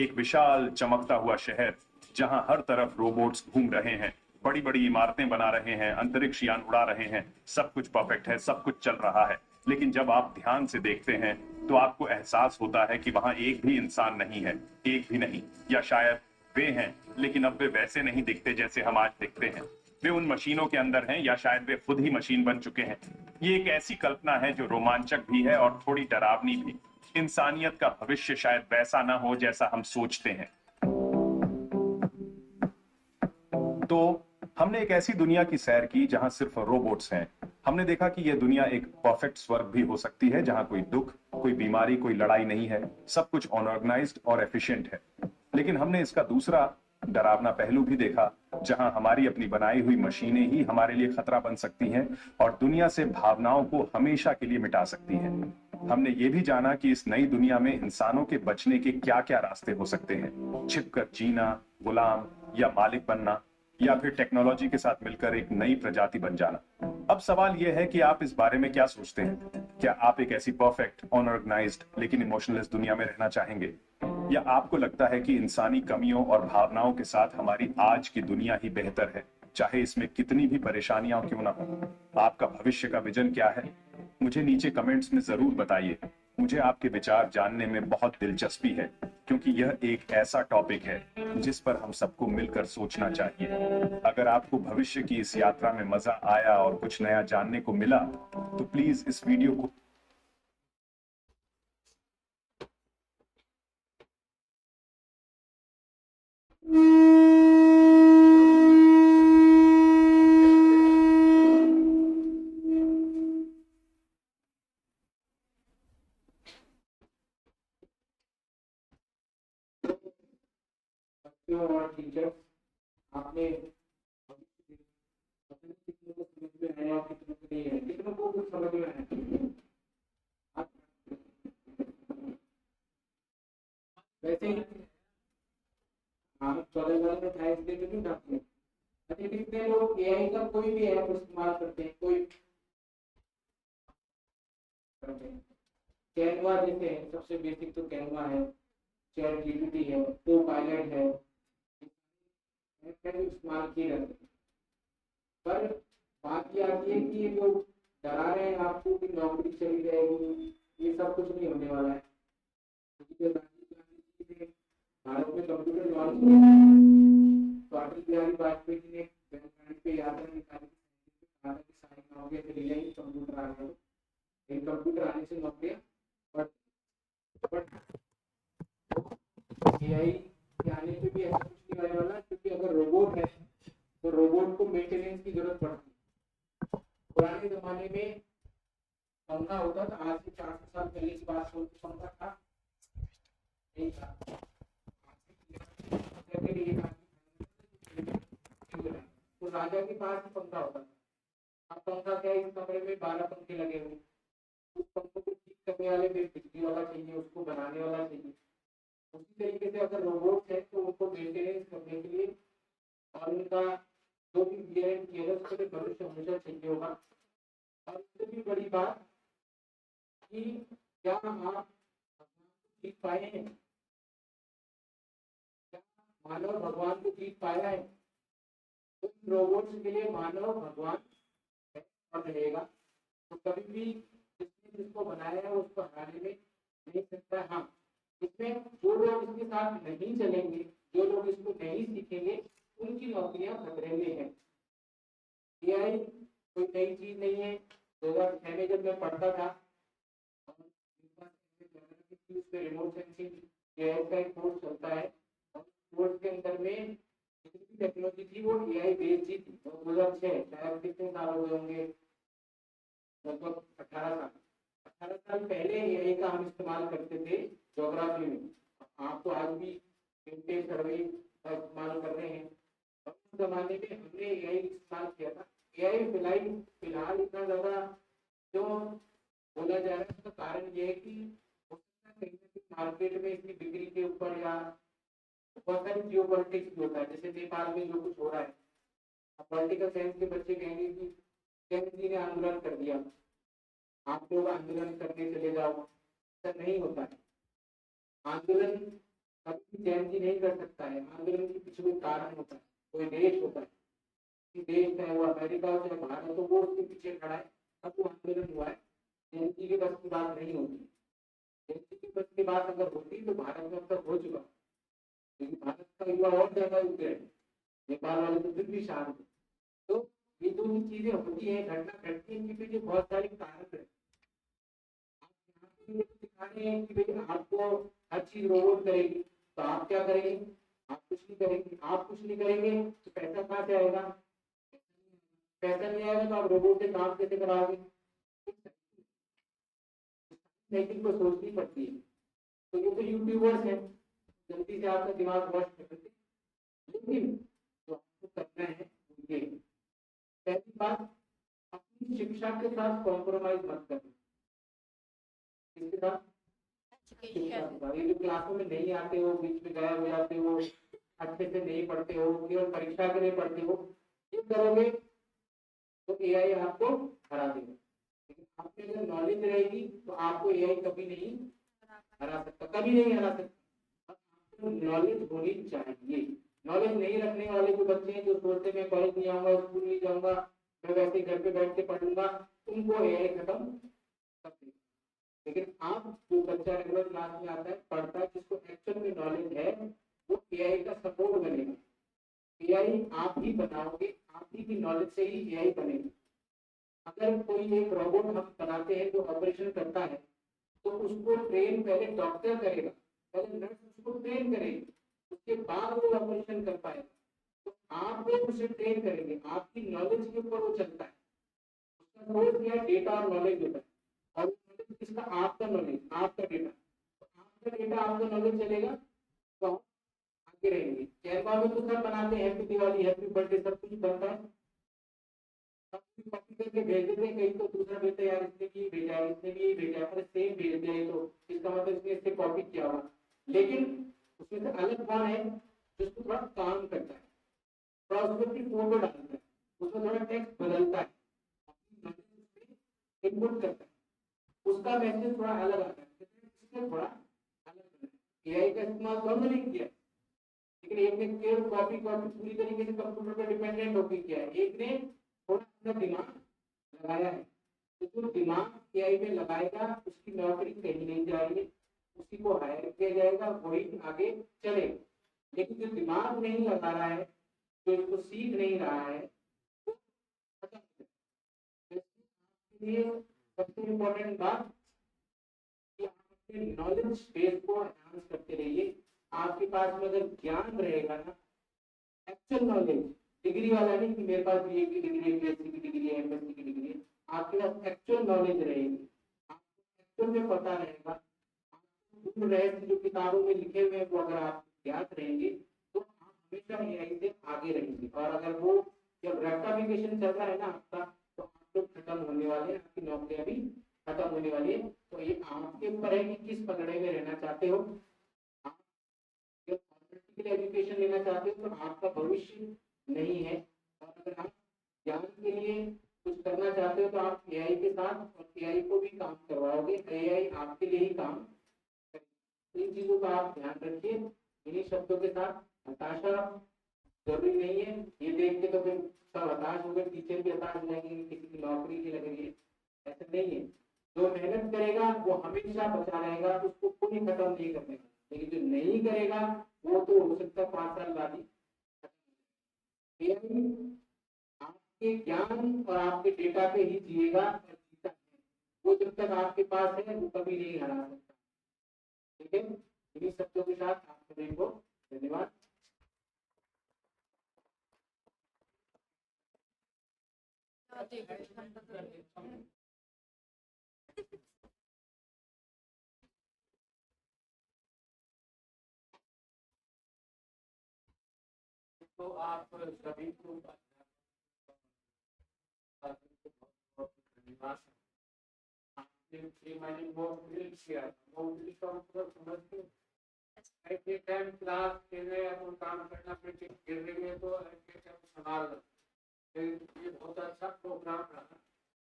एक विशाल चमकता हुआ शहर जहां हर तरफ रोबोट्स घूम रहे हैं बड़ी बड़ी इमारतें बना रहे हैं, अंतरिक्ष यान उड़ा रहे हैं, सब कुछ परफेक्ट है, सब कुछ चल रहा है। लेकिन जब आप ध्यान से देखते हैं तो आपको एहसास होता है कि वहां एक भी इंसान नहीं है, एक भी नहीं, या शायद वे हैं लेकिन अब वे वैसे नहीं दिखते जैसे हम आज दिखते हैं। वे उन मशीनों के अंदर हैं या शायद वे खुद ही मशीन बन चुके हैं। ये एक ऐसी कल्पना है जो रोमांचक भी है और थोड़ी डरावनी भी। इंसानियत का भविष्य शायद वैसा ना हो जैसा हम सोचते हैं। तो हमने एक ऐसी दुनिया की सैर की जहां सिर्फ रोबोट्स हैं। हमने देखा कि यह दुनिया एक परफेक्ट स्वर्ग भी हो सकती है, जहां कोई दुख, कोई बीमारी, कोई लड़ाई नहीं है, सब कुछ ऑर्गेनाइज्ड और एफिशिएंट है। लेकिन हमने इसका दूसरा डरावना पहलू भी देखा, जहां हमारी अपनी बनाई हुई मशीनें ही हमारे लिए खतरा बन सकती हैं और दुनिया से भावनाओं को हमेशा के लिए मिटा सकती हैं। हमने ये भी जाना कि इस नई दुनिया में इंसानों के बचने के क्या क्या रास्ते हो सकते हैं, छिपकर जीना, गुलाम या मालिक बनना, या फिर टेक्नोलॉजी के साथ मिलकर एक नई प्रजाति बन जाना। अब सवाल यह है कि आप इस बारे में क्या सोचते हैं? क्या आप एक ऐसी परफेक्ट, अनऑर्गेनाइज्ड लेकिन इमोशनलेस दुनिया में रहना चाहेंगे, या आपको लगता है कि इंसानी कमियों और भावनाओं के साथ हमारी आज की दुनिया ही बेहतर है, चाहे इसमें कितनी भी परेशानियां क्यों ना हो? आपका भविष्य का विजन क्या है? मुझे नीचे कमेंट्स में जरूर बताइए। मुझे आपके विचार जानने में बहुत दिलचस्पी है, क्योंकि यह एक ऐसा टॉपिक है जिस पर हम सबको मिलकर सोचना चाहिए। अगर आपको भविष्य की इस यात्रा में मजा आया और कुछ नया जानने को मिला, तो प्लीज इस वीडियो को बच्चों और टीचर्स, आपने कितनों को समझ में आया, कितनों को नहीं आया, कितनों को कुछ समझ में आया? वैसे ही हम कॉलेज में था इसलिए तो नहीं डालते। अच्छा, कितने लोग एआई का कोई भी ऐप इस्तेमाल करते हैं? कोई कैनवा जैसे है, सबसे बेसिक तो कैनवा है, चैट जीपीटी है, को पायलट है, इस्तेमाल किए जाते हैं। पर बात ये आती है कि ये जो डरा रहे हैं आपको कि नौकरी चली जाएगी, ये सब कुछ नहीं होने वाला है। भारत में कंप्यूटर लॉन्च किया तो अटल बिहारी वाजपेयी जी ने बैंड पे यात्रा निकाली, कहा था कि सारी नौकरियां चली जाएंगी, कंप्यूटर आ गए। लेकिन कंप्यूटर आने से नौकरियां एआई के आने पे भी ऐसा कुछ नहीं होने वाला, क्योंकि अगर रोबोट है तो रोबोट को मेंटेनेंस की जरूरत पड़ती है। पुराने जमाने में पंखा होता था, आज से 400 साल पहले की बात हो, पंखा था नहीं था। तो राजा के पास पंखा होता था। अब पंखा क्या है, इस कमरे में 12 पंखे लगे हुए, उस पंखों को ठीक करने वाले भी बिजली वाला चाहिए, उसको बनाने वाला चाहिए। उसी तरीके से अगर रोबोट है तो उनको मेंटेनेंस करने के लिए और उनका जो भी उसके लिए भविष्य हमेशा चाहिए होगा। और इससे भी बड़ी बात कि क्या आप जीत पाए हैं, क्या मानव भगवान को जीत पाया है? तो रोबोट्स के लिए मानव भगवान है और रहेगा। तो कभी भी जिसने जिसको बनाया है उसको हराने में नहीं सकता। हाँ, इसमें जो लोग इसके साथ नहीं चलेंगे, जो लोग इसको नहीं सीखेंगे, उनकी नौकरियां खतरे में है। एआई कोई नई चीज नहीं है। 2006 में जब मैं पढ़ता था, रिमोट सेंसिंग एआई का एक कोर्स चलता है, और कोर्स के अंदर में जितनी टेक्नोलॉजी थी वो एआई बेस्ड ही थी। 2006 शायद कितने साल हो गए होंगे, लगभग 18 साल पहले एआई का हम इस्तेमाल करते थे ज्योग्राफी में। आप तो आज भी सर्वे का इस्तेमाल कर रहे हैं। उस जमाने में हमने एआई इस्तेमाल किया था। एआई फिलहाल इतना ज्यादा जो बोला जा रहा है, उसका कारण ये है कि मार्केट में इसकी बिक्री के ऊपर या बहुत सारी जियोपॉलिटिक्स भी होता है। जैसे नेपाल में जो कुछ हो रहा है, पॉलिटिकल साइंस के बच्चे कहेंगे कि जैन जी ने आंदोलन कर दिया, आप लोग आंदोलन करने चले जाओ। ऐसा नहीं होता है। आंदोलन कभी जैन जी नहीं कर सकता है। आंदोलन के पीछे कोई कारण होता है, कोई देश होता है। कि देश है वो अमेरिका हो चाहे भारत हो वो उसके पीछे खड़ा है, अब वो आंदोलन हुआ है। एनसी के बस की बात नहीं होती। एनसी की बस की बात अगर होती तो भारत में अब तक हो चुका, लेकिन भारत का युवा और ज्यादा उग्र है, नेपाल वाले तो फिर भी शांत है। तो ये जो भी चीजें होती है, घटना घटती है, इनके पीछे बहुत सारे कारण है। दिखा रहे हैं कि भाई आपको हर चीज रोबोट करेगी, तो आप क्या करेंगे? आप कुछ नहीं करेंगे। आप कुछ नहीं करेंगे तो पैसा कहाँ से आएगा? पैसा नहीं आएगा तो आप रोबोट से काम कैसे कराओगे? लेकिन को सोचनी पड़ती है। तो ये तो यूट्यूबर्स हैं, जल्दी से आपका दिमाग वॉश कर देते हैं। लेकिन जो आपको करना है वो ये है। पहली बात, अपनी शिक्षा के साथ कॉम्प्रोमाइज मत करना। इसके साथ ये जो क्लासों में नहीं आते हो, बीच में गायब हो जाते हो, अच्छे से नहीं पढ़ते हो, केवल परीक्षा के लिए पढ़ते हो, ये करोगे तो एआई आपको हरा देगा। लेकिन आपके अगर नॉलेज रहेगी तो आपको एआई कभी नहीं हरा सकता, कभी नहीं हरा सकता। आपको नॉलेज होनी चाहिए। नॉलेज नहीं रखने वाले जो बच्चे हैं, जो सोचते मैं कॉलेज नहीं आऊंगा, स्कूल नहीं जाऊंगा, मैं वैसे घर पे बैठ के पढ़ूंगा, उनको एआई खत्म कर देगा। लेकिन आप जो बच्चा रेगुलर क्लास में आता है, पढ़ता है, जिसको एक्चुअल में नॉलेज है, वो एआई का सपोर्ट बनेगा। एआई आप ही बनाओगे, आप ही की नॉलेज से ही एआई बनेगा। अगर कोई एक रोबोट हम बनाते हैं जो ऑपरेशन करता है, तो उसको ट्रेन पहले डॉक्टर करेगा, पहले नर्स उसको ट्रेन करेगी, उसके बाद वो ऑपरेशन कर पाएगा। तो आप लोग उसे ट्रेन करेंगे, आपकी नॉलेज के ऊपर वो चलता है। उसका सोर्स क्या है? डेटा और नॉलेज होता है। और इसका आपका नॉलेज, आपका डेटा, तो आपका डेटा आपका नॉलेज चलेगा तो आप आगे रहेंगे। कैनवा में तो सब बनाते हैं, हैप्पी दिवाली, हैप्पी बर्थडे, सब कुछ बनता है, सब कुछ कॉपी करके भेज देते हैं। कहीं तो दूसरा भेजता है, यार इसने भी भेजा है, इसने भी भेजा है, अरे सेम भेज दिया है, तो इसका मतलब इसने इससे कॉपी किया होगा। लेकिन उसमें से अलग कौन है? जिसको थोड़ा काम करता है, थोड़ा उसमें अपनी फोटो डालता है, उसमें थोड़ा टेक्स्ट बदलता है, इनपुट करता है, उसका मैसेज थोड़ा अलग आता है, इसने थोड़ा अलग बनाया। एआई का इस्तेमाल दोनों ने किया, लेकिन एक ने केवल कॉपी कॉपी पूरी तरीके से कंप्यूटर पर डिपेंडेंट होकर किया है, एक ने थोड़ा अपना दिमाग लगाया है। तो जो दिमाग एआई में लगाएगा उसकी नौकरी कहीं नहीं जाएगी, उसी को हायर किया जाएगा, वही आगे चलेगा। लेकिन जो दिमाग नहीं लगा रहा है, जो इसको सीख नहीं रहा है, वो खत्म हो जाएगा। इसके लिए सबसे इम्पोर्टेंट बात कि आप अपने नॉलेज बेस को एनहांस करते रहिए। आपके पास में अगर ज्ञान रहेगा ना, एक्चुअल नॉलेज, डिग्री वाला नहीं कि मेरे पास बीए की डिग्री है, बीएससी की डिग्री है, एमएससी की डिग्री है, आपके पास एक्चुअल नॉलेज रहेगी, आपको एक्चुअल में पता रहेगा, आपको रहस्य जो किताबों में लिखे हुए हैं वो अगर आप याद रहेंगे तो आप हमेशा एआई से आगे रहेंगे। और अगर वो जब रेक्टिफिकेशन चल रहा है ना आपका, तो आप लोग खत्म होने वाले हैं, आपकी नौकरियां भी खत्म होने वाली है। तो ये आपके ऊपर है कि किस पगड़े में रहना चाहते हो। आप पॉलिटिकल एजुकेशन लेना चाहते हो तो आपका भविष्य नहीं है, और अगर आप ज्ञान के लिए कुछ करना चाहते हो तो आप एआई के साथ और एआई को भी काम करवाओगे, एआई आपके लिए ही काम करेगा। इन चीजों का आप ध्यान रखिए। इन्हीं शब्दों के साथ हताशा जरूरी नहीं है, ये देख के तो फिर सब हताश हो गए, टीचर भी हताश हो जाएंगे, किसी की नौकरी नहीं लग रही है, ऐसा नहीं है। जो मेहनत करेगा वो हमेशा बचा रहेगा, उसको कोई खत्म नहीं कर देगा। लेकिन जो नहीं करेगा वो तो हो सकता है 5 साल बाद ही। आपके ज्ञान और आपके डेटा पे ही जिएगा और जीता है, वो जब तक आपके पास है वो कभी नहीं हरा सकता। ठीक है, इन्हीं शब्दों के साथ आप सभी को धन्यवाद। तो आप सभी को धन्यवाद। मैंने वो ड्रिल किया, वो ड्रिल का मतलब समझते ऐसे टाइम क्लास के लिए अपन काम करना, फिर गिर रही है तो ऐसे टाइम संभाल ये बहुत अच्छा प्रोग्राम रहा।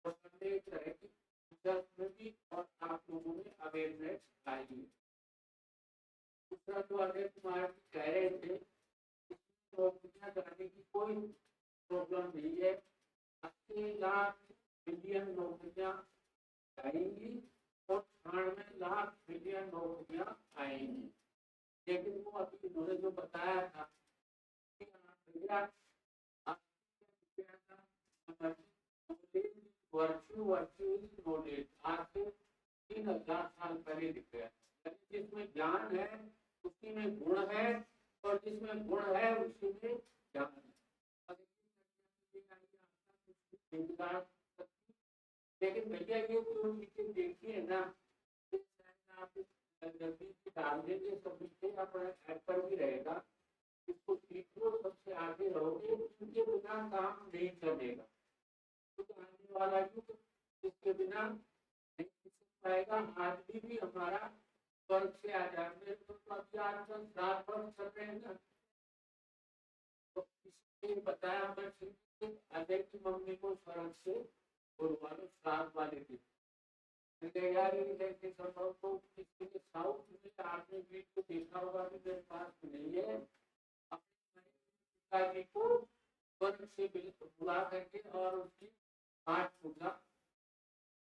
और संदेश है कि भी और आप लोगों में अवेयरनेस लाई है। दूसरा जो अजय कुमार जी कह रहे थे, तो दुनिया करने की कोई प्रॉब्लम नहीं है। 80 लाख मिलियन नौकरियां आएंगी और 98 लाख मिलियन नौकरियां आएंगी। लेकिन वो अभी उन्होंने जो बताया था कि वर्चुअल नॉलेज आज से 3000 साल पहले लिख गया। जिसमें ज्ञान है उसी में गुण है और जिसमें गुण है उसी में ज्ञान है। लेकिन भैया ये जो चीजें देखिए ना, आप डाल देंगे सभी से अपने ऐप पर भी रहेगा, इसको सीखो, सबसे आगे रहोगे, उनके बिना काम नहीं चलेगा। तो आने वाला युग इसके बिना नहीं सीख पाएगा। आज भी हमारा स्वर्ग से आ जाए तो अभी आजकल 7 वर्ष चल रहे हैं ना, तो इसलिए बताया मैं अजय की मम्मी को स्वर्ग से बुलवा लो 7 वाले दिन। यार ये जैसे संभव तो किसी के साउथ में आपने वीडियो देखा होगा कि मेरे पास नहीं है, अपने पिताजी को स्वर्ग से बुला करके और उसकी हाथ पूछा।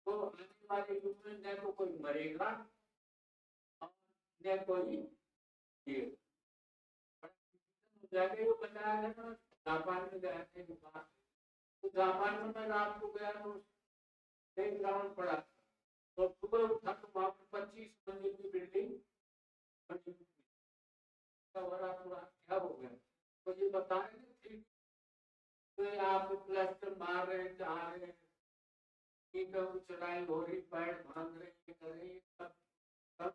तो आने वाले युग में न तो कोई मरेगा और न कोई ये बताया गया ना। जापान में गए थे तो जापान में मैं रात को गया तो एक ग्राउंड पड़ा तो सुबह उठा तो वहां पर 25 मंजिल की बिल्डिंग बनी हुई। क्या हो गया तो ये बता रहे थे तो आप प्लास्टर मार रहे हैं, जा रहे हैं, चढ़ाई हो रही, पैर भांग रहे, कर रहे, सब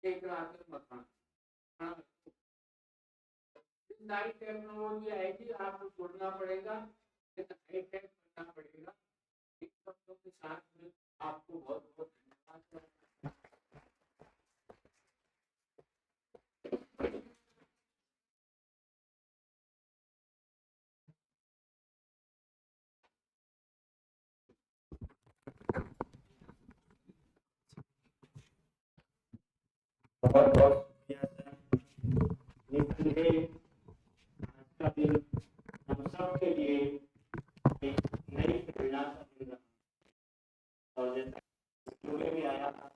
एक रात में मकान। नई टेक्नोलॉजी आएगी, आपको छोड़ना पड़ेगा, हाईटेक करना पड़ेगा। इन शब्दों के साथ में आपको बहुत बहुत धन्यवाद। बहुत बहुत शुक्रिया सर। निसंदेह आज का दिन हम सब के लिए एक नई प्रेरणा का दिन रहा और जैसा स्कूल में भी आया था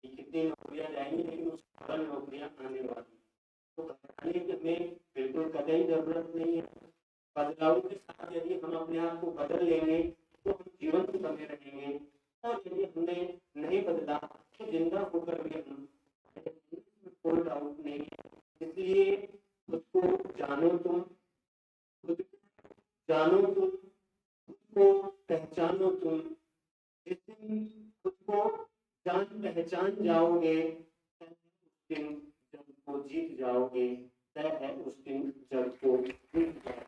कि कितनी नौकरियां जाएंगी लेकिन उसके बाद नौकरियां आने वाली, तो घबराने की हमें बिल्कुल कतई जरूरत नहीं है। बदलाव के साथ यदि हम अपने आप को बदल लेंगे तो हम जीवन में बने रहेंगे, और यदि हमने नहीं बदला तो जिंदा होकर भी हम कोई डाउट नहीं है। इसलिए खुद को जानो तुम, खुद जानो तुम, खुद को पहचानो तुम। जिस दिन खुद को जान पहचान जाओगे तय उस दिन जग को जीत जाओगे, तय है उस दिन जग को जीत जाओगे।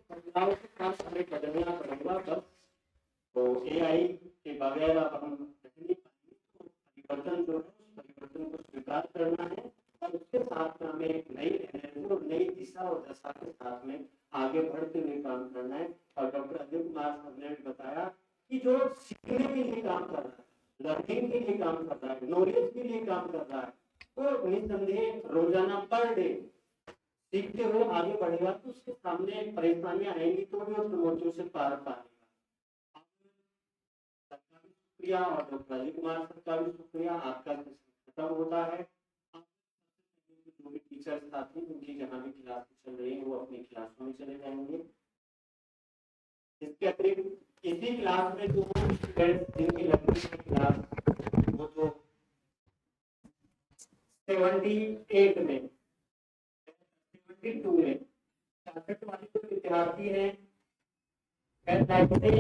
बदलाव के साथ हमें बदलना पड़ेगा बस। तो एआई के बगैर अब हम नहीं पाएंगे। परिवर्तन जो है परिवर्तन को स्वीकार करना है और उसके साथ में हमें एक नई एनर्जी और नई दिशा और दशा के साथ में आगे बढ़ते हुए काम करना है। और डॉक्टर अजय कुमार साहब ने बताया कि जो सीखने के लिए काम कर रहा है, लर्निंग के लिए काम कर रहा है, नॉलेज के लिए काम कर रहा है, तो निसंदेह रोजाना पर डे सीखते हुए आगे बढ़ेगा तो उसके सामने परेशानियां आएंगी तो भी वो चुनौतियों से पार पाएगा। शुक्रिया और डॉक्टर अजय कुमार सर का भी शुक्रिया। आपका खत्म होता है। जो भी टीचर साथी उनकी जहाँ भी क्लास चल रही है वो अपनी क्लासों में चले जाएंगे। इसके अतिरिक्त इसी क्लास में जो स्टूडेंट्स जिनकी लगती है क्लास वो तो 78 में 72 में 66 वाले जो विद्यार्थी हैं से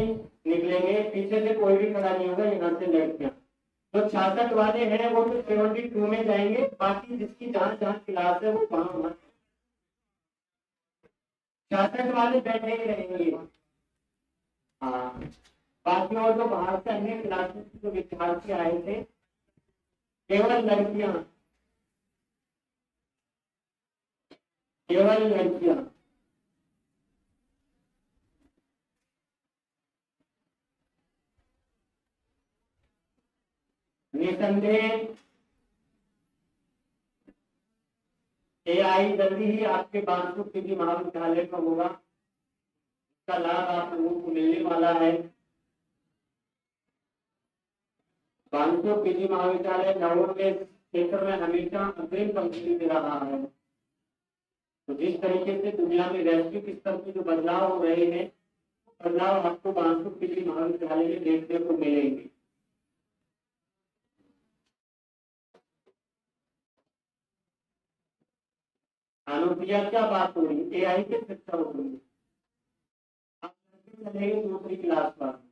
निकलेंगे, पीछे से कोई भी खड़ा नहीं होगा, यहाँ से लड़कियां। तो 66 वाले हैं वो तो 72 में जाएंगे, बाकी जिसकी जहाँ जहाँ क्लास है वो वहाँ 66 वाले बैठे ही रहेंगे। हाँ, बाकी और जो बाहर से अन्य क्लासेस जो विद्यार्थी आए थे केवल लड़कियां, केवल लड़कियां। निसंदेह एआई जल्दी ही आपके बांसुर पीजी महाविद्यालय में होगा। इसका लाभ आप लोगों को मिलने वाला है। बांसुर पीजी महाविद्यालय नवोदय के क्षेत्र में हमेशा अग्रिम पंक्ति में रहा है। तो जिस तरीके से दुनिया में वैश्विक स्तर की जो बदलाव हो रहे हैं, बदलाव आपको बांसुर पीजी महाविद्यालय में देखने को मिलेंगे। अनुप्रिया क्या बात हो रही, एआई की शिक्षा हो रही है। आप चलेंगे दूसरी क्लास पर।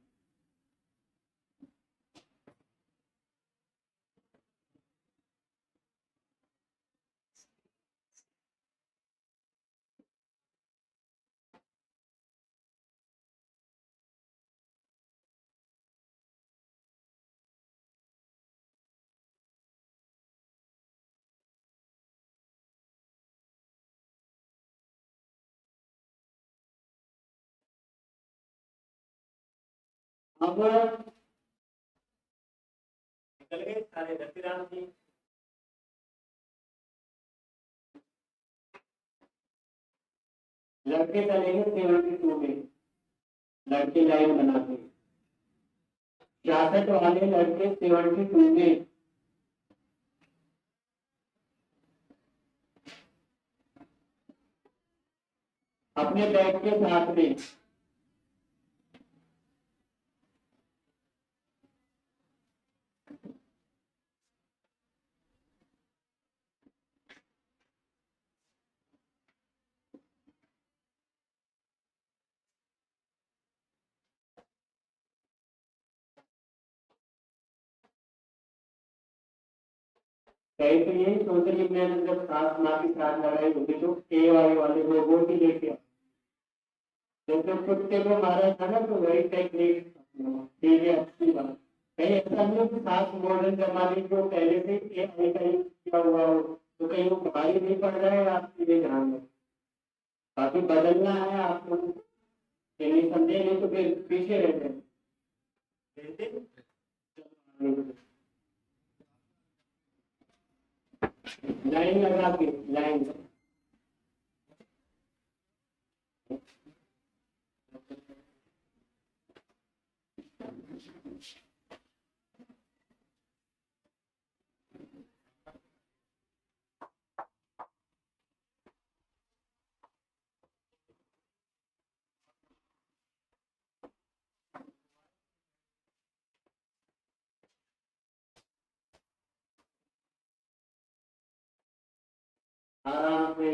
अब निकल गए सारे रतिराम जी। लड़के चलेंगे 72 में, लड़के लाइन बनाते। 66 वाले लड़के 72 में। अपने बैग के साथ में कहीं तो यही सोच रही मैंने, जब सास माँ की साथ लड़ाई होगी तो एआई वाले रोबोट ही लेके आओ। जैसे कुत्ते को मारा था ना, तो वही टेक्निक। ठीक है, अच्छी बात। कहीं ऐसा नहीं हो कि सास मॉडर्न जमाने को पहले से एआई का यूज किया हुआ हो, तो कहीं वो भारी नहीं पड़ रहा है आपके लिए ध्यान में। बाकी बदलना है आप लोग, नहीं समझे नहीं तो फिर पीछे रह जाए। लाइन लगा के, लाइन आराम से